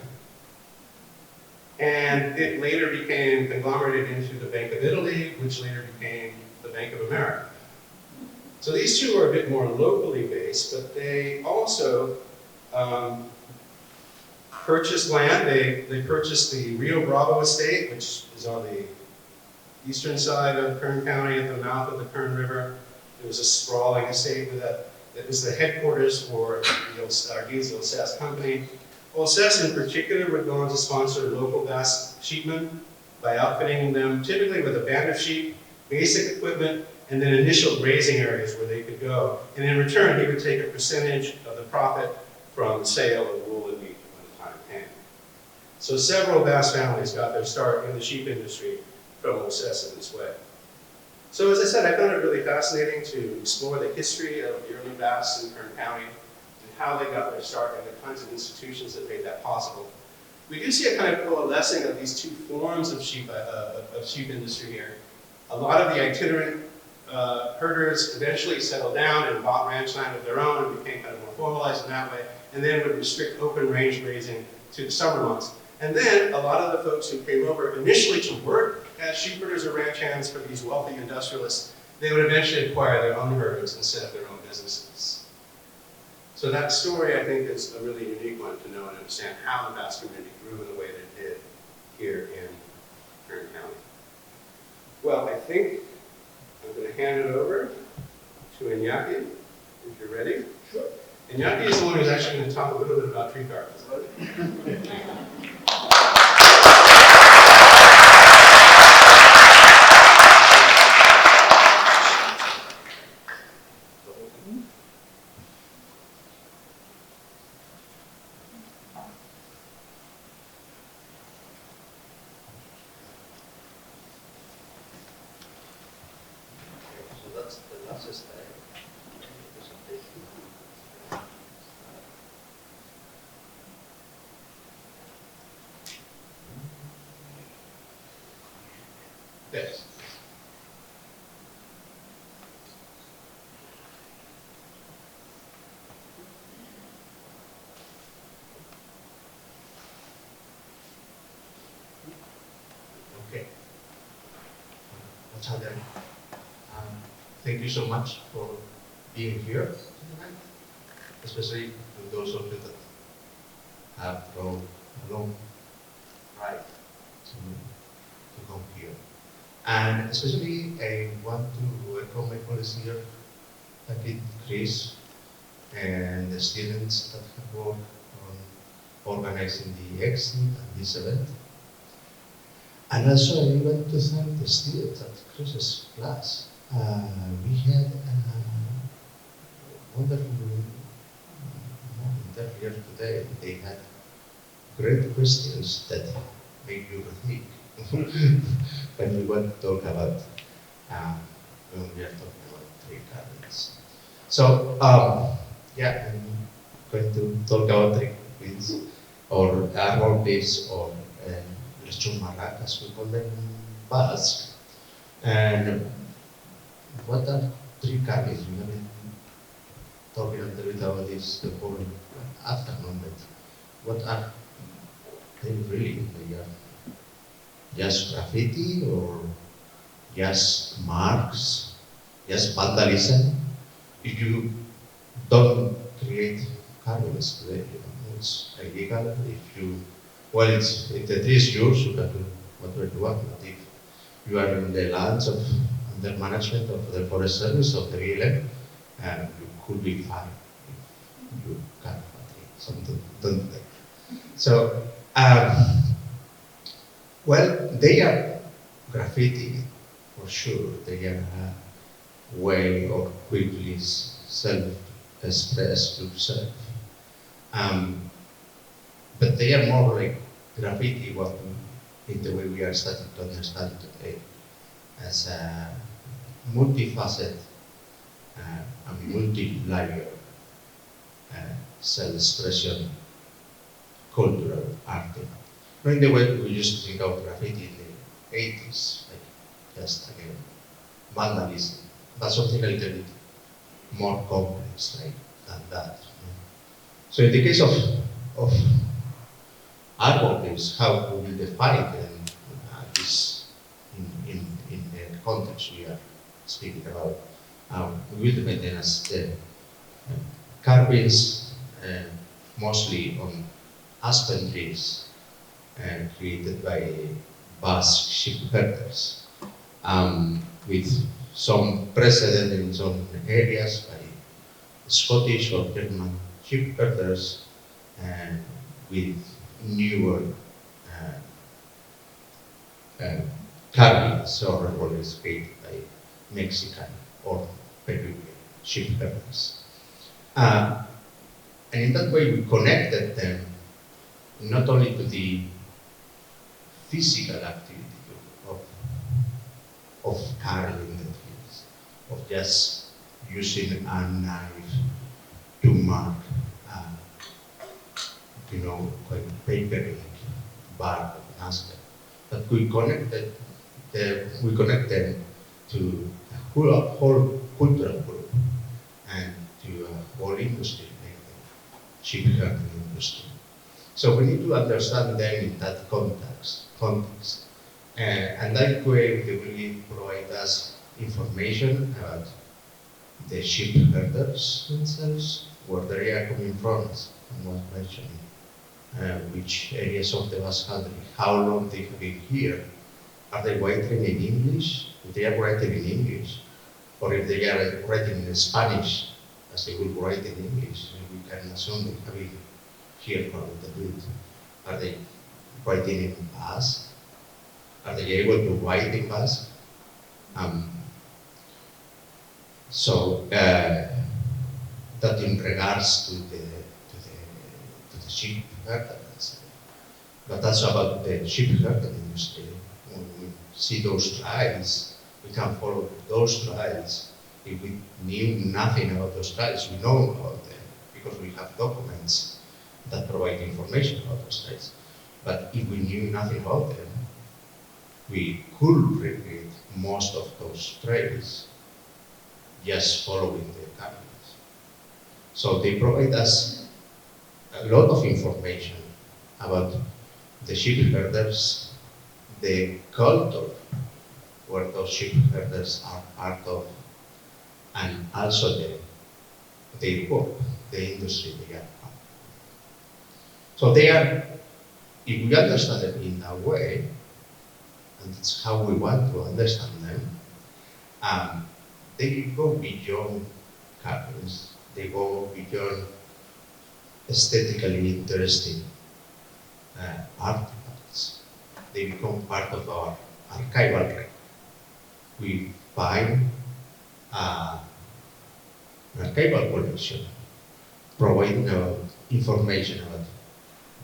And it later became conglomerated into the Bank of Italy, which later became the Bank of America. So these two are a bit more locally based, but they also purchased land. They purchased the Rio Bravo estate, which is on the eastern side of Kern County at the mouth of the Kern River. It was a sprawling estate that was the headquarters for the Argisi Alceste Company. Alceste in particular would go on to sponsor local Basque sheepmen by outfitting them typically with a band of sheep, basic equipment, and then initial grazing areas where they could go. And in return, he would take a percentage of the profit from the sale of wool and meat when the time came. So several Basque families got their start in the sheep industry from Alceste in this way. So as I said, I found it really fascinating to explore the history of the early Basques in Kern County, and how they got their start and the kinds of institutions that made that possible. We do see a kind of coalescing of these two forms of sheep industry here. A lot of the itinerant herders eventually settled down and bought ranch land of their own and became kind of more formalized in that way, and then would restrict open range grazing to the summer months. And then a lot of the folks who came over initially to work as sheepherders or ranch hands for these wealthy industrialists, they would eventually acquire their own herds and set up their own businesses. So that story, I think, is a really unique one to know and understand how the Basque community grew in the way that it did here in Kern County. Well, I think I'm going to hand it over to Iñaki, if you're ready. Sure. Iñaki is the one who's actually going to talk a little bit about tree gardens. Yes. Okay. What's happening? Thank you so much for being here tonight, especially to those of you that have gone a long ride to come here. And especially I want to welcome my colleagues here, like Chris, and the students that have worked on organizing the exit and this event. And also I want to thank the students at Chris's class. We had a wonderful moment earlier today. They had great questions that make you think when we want to talk about when we are talking about tree gardens. So yeah, I'm going to talk about tree gardens or Arborglyphs or Lonesome, as we call them in Basque. And what are tree gardens? We have been talking a little bit about this the whole afternoon, but what are they really? They are just graffiti or just marks, just vandalism. If you don't create gardens today, it's illegal. If you, well, if the tree is yours, you can do whatever you want. But if you are in the lands of under management of the Forest Service of the VLM, you could be fined if you can't something don't do that. So, well, they are graffiti for sure. They are a way of quickly self-express yourself. But they are more like graffiti, what in the way we are starting to understand today, as a multifaceted and multi-layer self-expression cultural artifact. In the way we used to think of graffiti in the 80s, like just again vandalism, but something a little bit more complex like than that. So in the case of Arborglyphs, how we define them is in the context we are speaking about. We will define them as the carvings mostly on aspen trees created by Basque Sheepherders, with some precedent in some areas by Scottish or German sheepherders, and with newer carvings or arborglyphs created by Mexican or Peruvian sheepherders. And in that way we connected them not only to the physical activity of carving the trees, of just using a knife to mark papering bark of Nazca. But we connected them to a whole cultural group and to a whole industry, like the sheep-herding industry. So we need to understand them in that context. And that way they will provide us information about the sheep herders themselves, where they are coming from, and was mentioning which areas of the Basque Country, how long they have been here. Are they writing in English? If they are writing in English, or if they are writing in Spanish, as they will write in English, we can assume they have been here for a little bit. Are they writing in Basque? Are they able to write in Basque? That in regards to the sheep herders, but also about the sheep herding industry. When we see those trials, we can follow those trials. If we knew nothing about those trials, we know about them because we have documents that provide information about those trials. But if we knew nothing about them, we could repeat most of those trails just following the cabinets. So they provide us a lot of information about the sheep herders, the culture where those sheep herders are part of, and also their work, the industry they are part of. So they are, if we understand it in that way, and that's how we want to understand them, they go beyond cabins, they go beyond aesthetically interesting artifacts. They become part of our archival record. We find an archival collection providing information about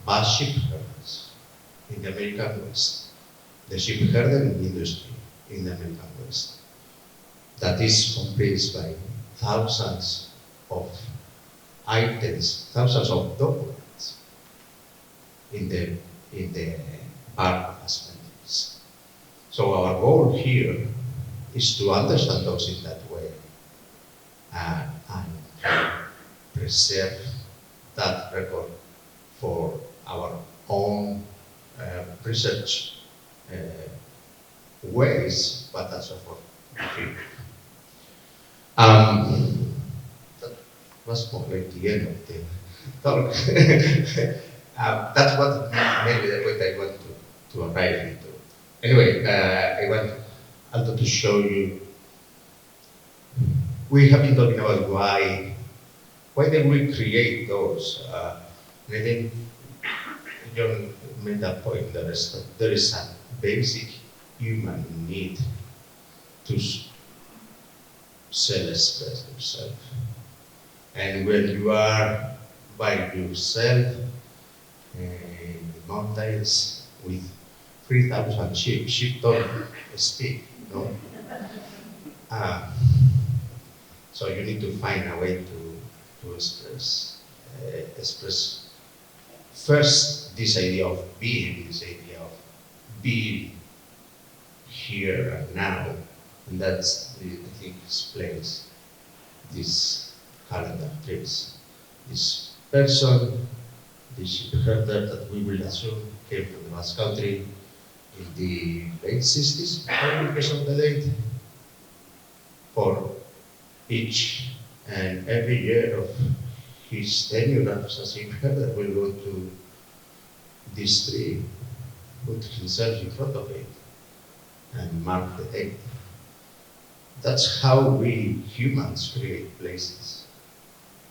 Basque sheepherders in the American West, the sheepherding industry in the American West. That is comprised by thousands of items, thousands of documents in the art assemblies. So our goal here is to understand those in that way and preserve that record for our own research ways, but also for the future. That was more like the end of the talk. That's what maybe what I want to arrive into. Anyway, I want also to show you. We have been talking about why did we create those. And I think John made that point. There is a basic human need to self-express yourself. And when you are by yourself in the mountains with 3,000 sheep don't speak, you know. So you need to find a way to express first this idea of being here and now, and that's I think explains this calendar trips. This person, the sheepherder that we will assume came from the Basque Country in the late 60s, because of the date, for each and every year of his tenure as a sheepherder will go to this tree, put himself in front of it, and mark the date. That's how we humans create places.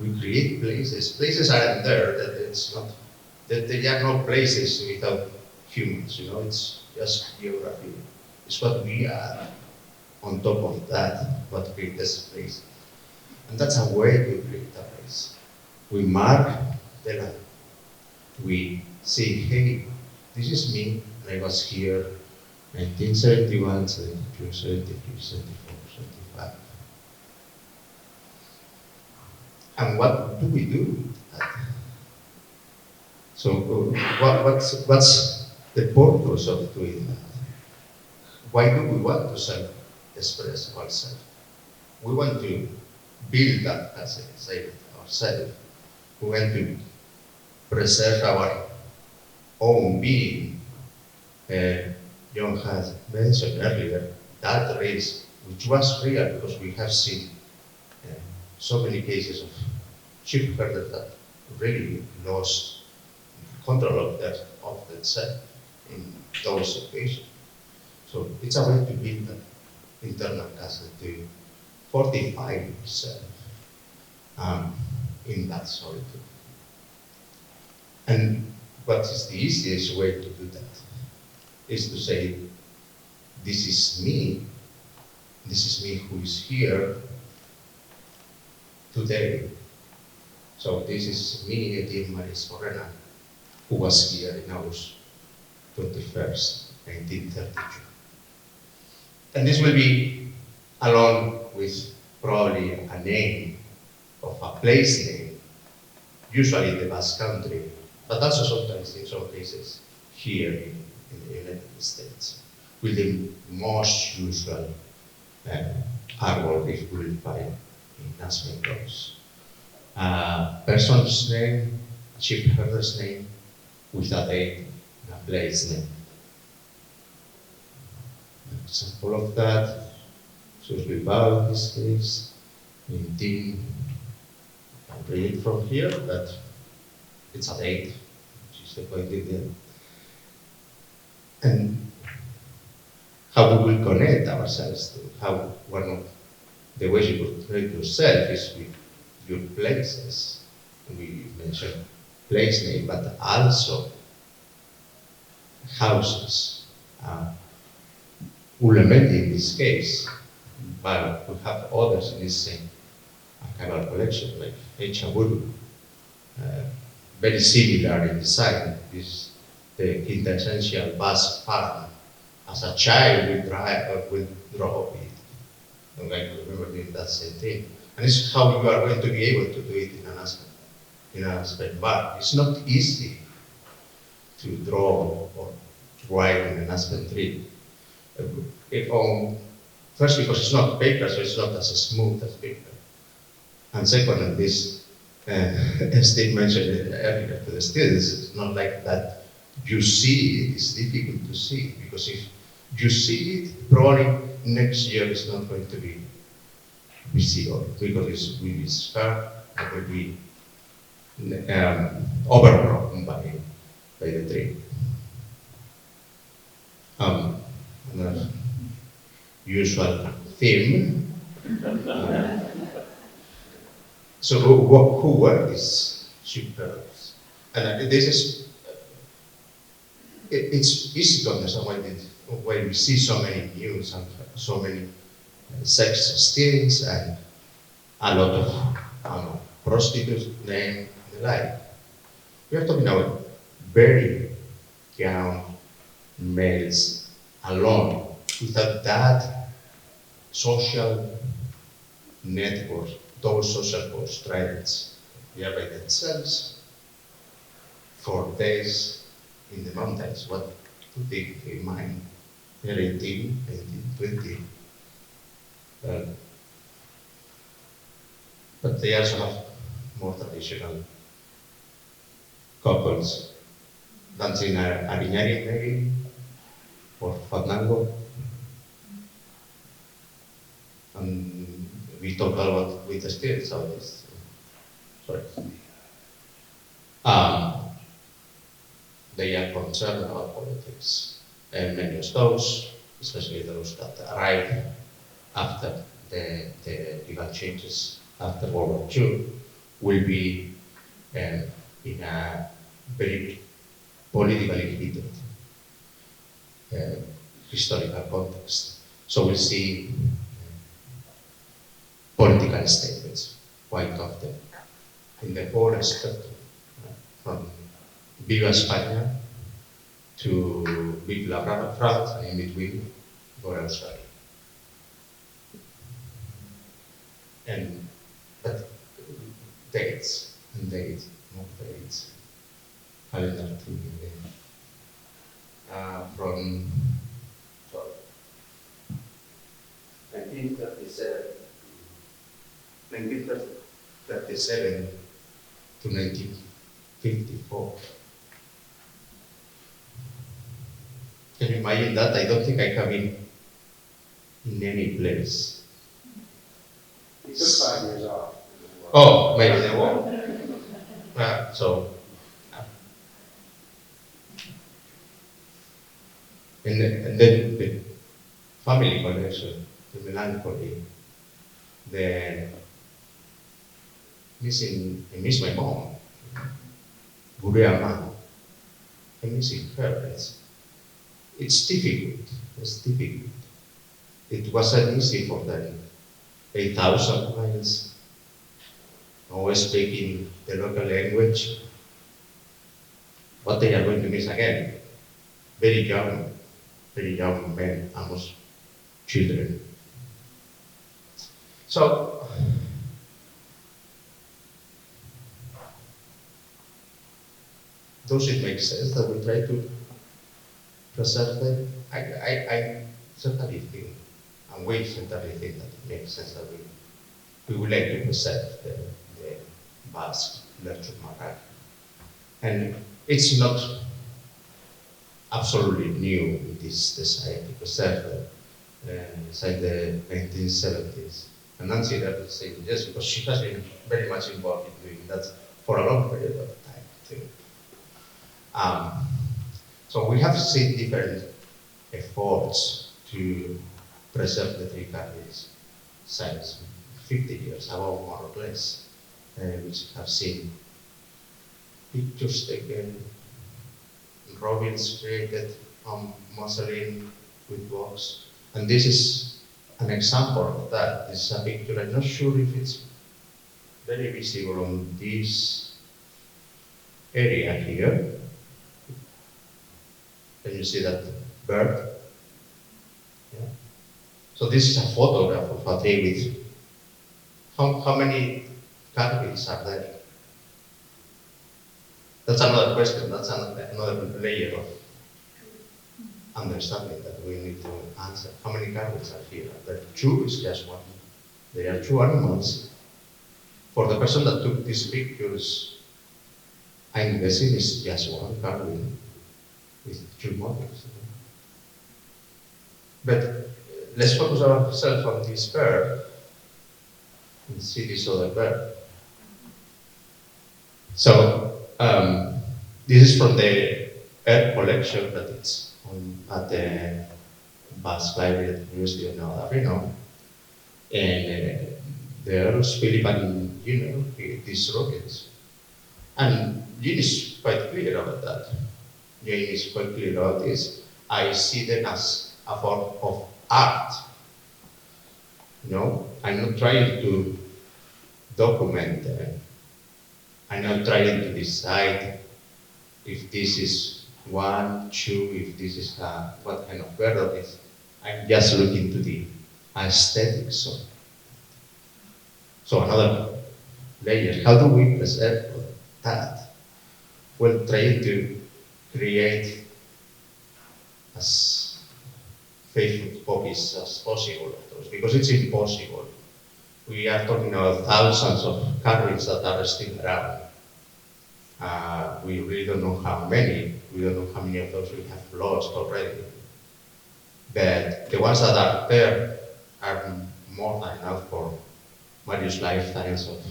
We create places. Places aren't there. That there are no places without humans. You know, it's just geography. It's what we are. On top of that, what creates a place. And that's a way to create a place. We mark the land. We say, hey, this is me, and I was here 1971, 72, 73, 74, 75. And what do we do? So what's the purpose of doing that? Why do we want to self-express ourselves? We want to build that, as I said, ourselves. We want to preserve our own being. John had mentioned earlier that risk, which was real because we have seen so many cases of sheepherders that really lost control of themselves in those situations. So it's a way to build an internal castle to fortify yourself in that solitude. And what is the easiest way to do that is to say, this is me who is here today. So this is me, Edith Maris Morena, who was here in August 21st, 1932. And this will be along with probably a name of a place name, usually in the Basque Country, but also sometimes in some cases here in the United States, with the most usual Arborglyph we will find in Aspen Groves. Person's name, sheepherder's name, with a date, a place name. An example of that, CSU Bakersfield in this case, 19, I can read it from here, but it's a date, which is the point in the end. And how do we connect ourselves to how one of the ways you could connect yourself is with your places. We mentioned place name, but also houses. Ultimately, in this case, but we have others in this same archival collection, like Echaburu, very similar in design. This is the quintessential Basque farm. As a child, we draw it. And I remember doing that same thing. And this is how you are going to be able to do it in an Aspen bar. It's not easy to draw or to write in an Aspen tree. First, because it's not paper, so it's not as smooth as paper. And second, and this Steve mentioned it earlier to the students, it's not like that you see it, it's difficult to see, because if you see it, probably next year it's not going to be visible, because it will be scarred, it will be overgrown by the tree. Another usual theme. So who were these sheepherders? And this is, it's easy to understand why we see so many news and so many sexist things and a lot of prostitutes named and the like. We are talking about very young males alone, without that social network, those social constraints. They are by themselves for days in the mountains. What to think in mind? They're 18, 19, 20. But they also have more traditional couples dancing Ariñari maybe, or Fandango. And we talk about with the students about this. Sorry. They are concerned about politics. And many of those, especially those that arrived after the legal changes after World War II, will be in a very politically heated historical context. So we see political statements quite often in the whole spectrum, from Viva España to Vive la Brava France, and in between, for Australia. But dates and dates, more dates. calendar thing again. From 1937 to 1954. Can you imagine that? I don't think I have been in any place. He took 5 years off. Oh, maybe they won't. And then the family connection, the melancholy, I miss my mom, Guriama. I miss her. It's difficult. It wasn't easy for them. 8,000 miles, always speaking the local language. What they are going to miss again? Very young men, almost children. So, does it make sense that we try to preserve them? I certainly think, and we certainly think that it makes sense that we would like to preserve the Basque lecture macaque. And it's not absolutely new in this design, because since the 1970s. And Nancy Lerner said yes, because she has been very much involved in doing that for a long period of time too. So we have seen different efforts to preserve the tree carvings since 50 years ago, more or less, which have seen pictures taken, robins created on muslin with blocks. And this is an example of that. This is a picture. I'm not sure if it's very visible on this area here. Can you see that bird? Yeah. So this is a photograph of a tree with how many carvings are there? That's another question. That's another layer of understanding that we need to answer. How many carvings are here? The two is just one. There are two animals. For the person that took these pictures, I'm guessing it's just one carving with two models. But let's focus ourselves on this bird and see this other bird. So this is from the Earth collection that it's at the Basque Library at the University of Reno. And the Earls, Philip and these rockets. And Jean is quite clear about that. Jane is quite clear about this. I see them as a form of art. I'm not trying to document them. I'm not trying to decide if this is one, two, if this is what kind of bird it is. I'm just looking to the aesthetics of it. So another layer, how do we preserve that? Well, trying to create as faithful copies as possible of those, because it's impossible. We are talking about thousands of carvings that are still around. We really don't know how many. We don't know how many of those we have lost already. But the ones that are there are more than enough for various lifetimes of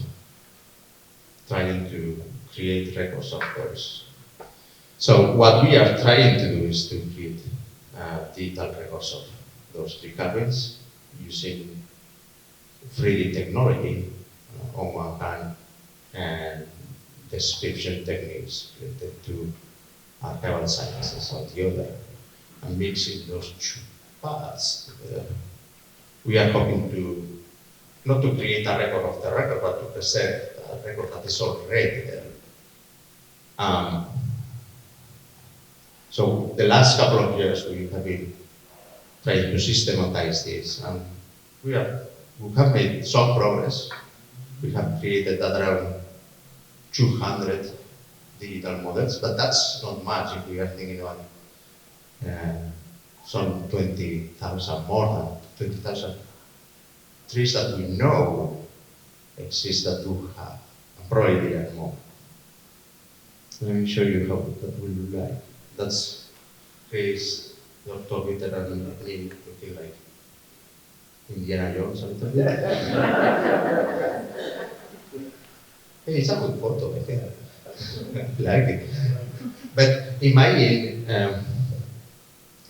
trying to create records of those. So what we are trying to do is to create digital records of those tree carvings using 3D technology on one hand and description techniques related to archival sciences on the other, and mixing those two parts together. We are hoping to not to create a record of the record, but to present a record that is already there. So the last couple of years we have been trying to systematize this, and we have made some progress. We have created around 200 digital models, but that's not much if we are thinking about some 20,000, more than 20,000 trees that we know exist that do have, and probably there are more. Let me show you how that will look like. That's Chris, Dr. Bieter, and me looking like Indiana Jones a little bit. Hey, it's a good photo, I think. I like it. But imagine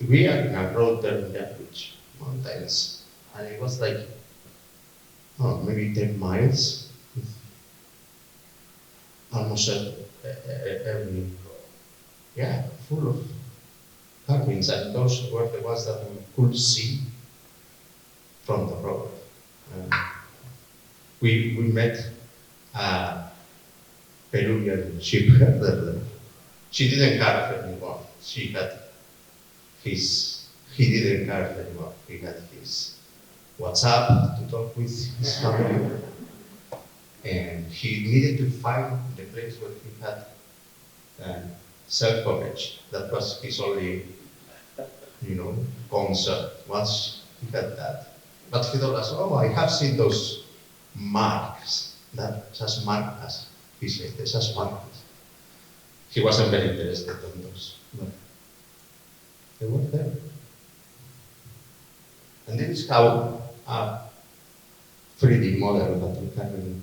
we are in a road there in the Appalachian Mountains, and it was like, maybe 10 miles, almost every, full of carvings, and those were the ones that we could see from the road. We met a Peruvian sheepherder. She didn't carve anymore. He didn't carve anymore. He had his WhatsApp to talk with his family. And he needed to find the place where he had self-coverage. That was his only, concern. Once he had that. But he told us, I have seen those marks. That just marks. He said, they just marks. He wasn't very interested in those. But they were there. And this is how a 3D model that we currently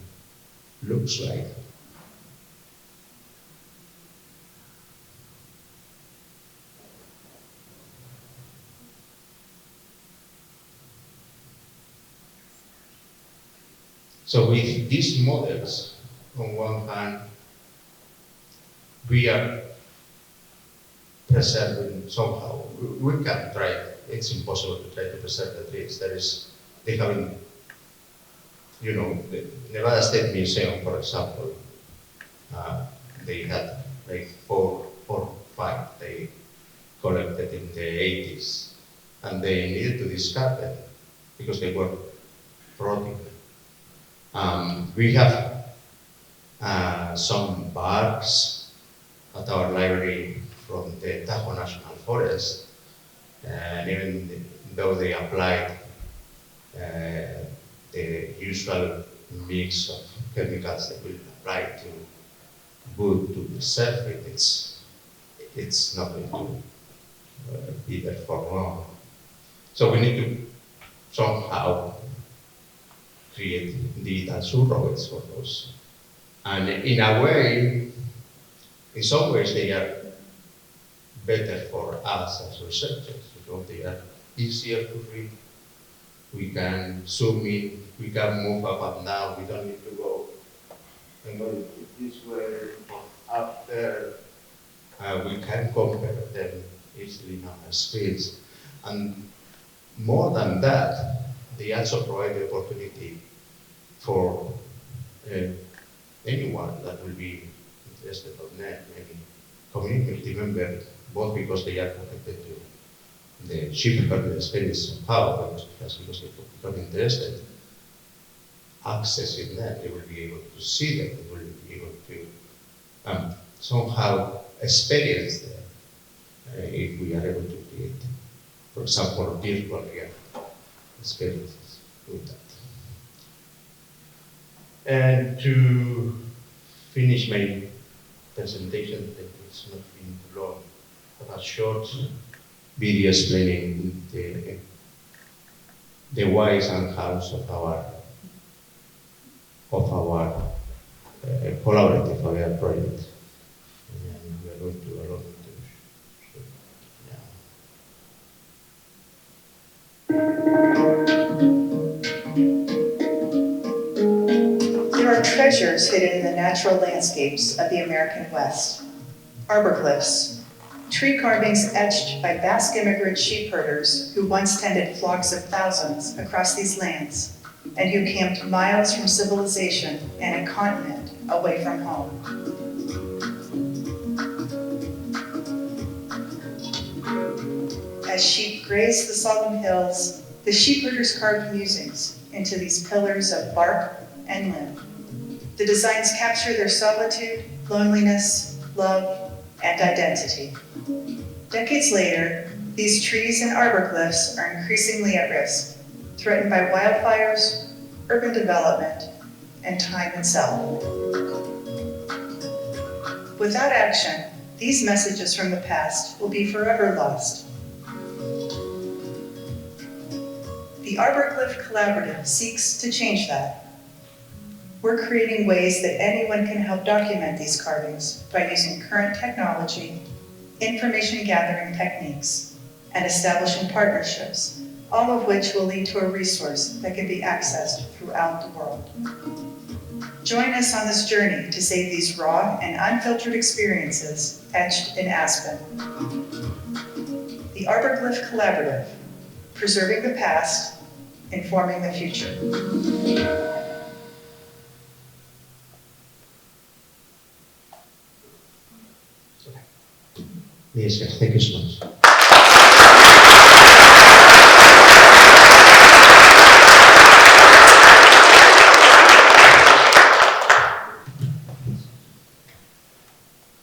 looks like. So with these models, on one hand, we are preserving somehow. We can try. It's impossible to try to preserve the trees. They have, the Nevada State Museum, for example, they had like four or five they collected in the 80s, and they needed to discard them because they were rotting. We have some barks at our library from the Tahoe National Forest, and even though they applied the usual mix of chemicals that will apply to wood to preserve it, it's not going to be there for long. So we need to somehow create digital surrogates for those. And in a way, in some ways they are better for us as researchers, because they are easier to read. We can zoom in, we can move up and down, we don't need to go and go this way or up there. We can compare them easily on our screens. And more than that, they also provide the opportunity for anyone that will be interested on that, maybe community member, both because they are connected to the sheepherder experience somehow, but just because they become interested, accessing that, they will be able to see them, they will be able to somehow experience them if we are able to create, for example, virtual reality experiences with that. And to finish my presentation, that it's not been too long, a short video explaining the whys and hows of our collaborative AR project. And we are going to allow them to show. There are treasures hidden in the natural landscapes of the American West. Arborglyphs, tree carvings etched by Basque immigrant sheepherders who once tended flocks of thousands across these lands and who camped miles from civilization and a continent away from home. As sheep grazed the solemn hills, the sheepherders carved musings into these pillars of bark and limb. The designs capture their solitude, loneliness, love, and identity. Decades later, these trees and arborglyphs are increasingly at risk, threatened by wildfires, urban development, and time itself. Without action, these messages from the past will be forever lost. The Arborglyph Collaborative seeks to change that. We're creating ways that anyone can help document these carvings by using current technology, information gathering techniques, and establishing partnerships, all of which will lead to a resource that can be accessed throughout the world. Join us on this journey to save these raw and unfiltered experiences etched in aspen. The Arborglyph Collaborative, preserving the past, informing the future. Yes, yes, thank you so much.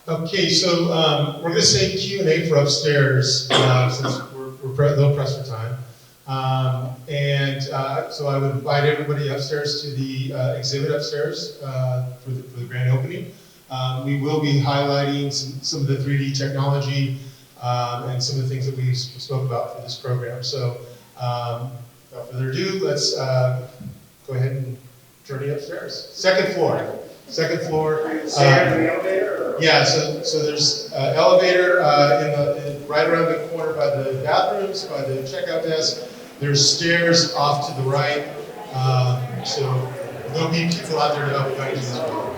Okay, so we're going to say Q&A for upstairs since we're a little pressed for time. So I would invite everybody upstairs to the exhibit upstairs for the grand opening. We will be highlighting some of the 3D technology and some of the things that we spoke about for this program. So without further ado, let's go ahead and journey upstairs. Second floor. Second floor. Yeah, so there's an elevator right around the corner by the bathrooms, by the checkout desk. There's stairs off to the right. So there'll be people out there to help guide you as well.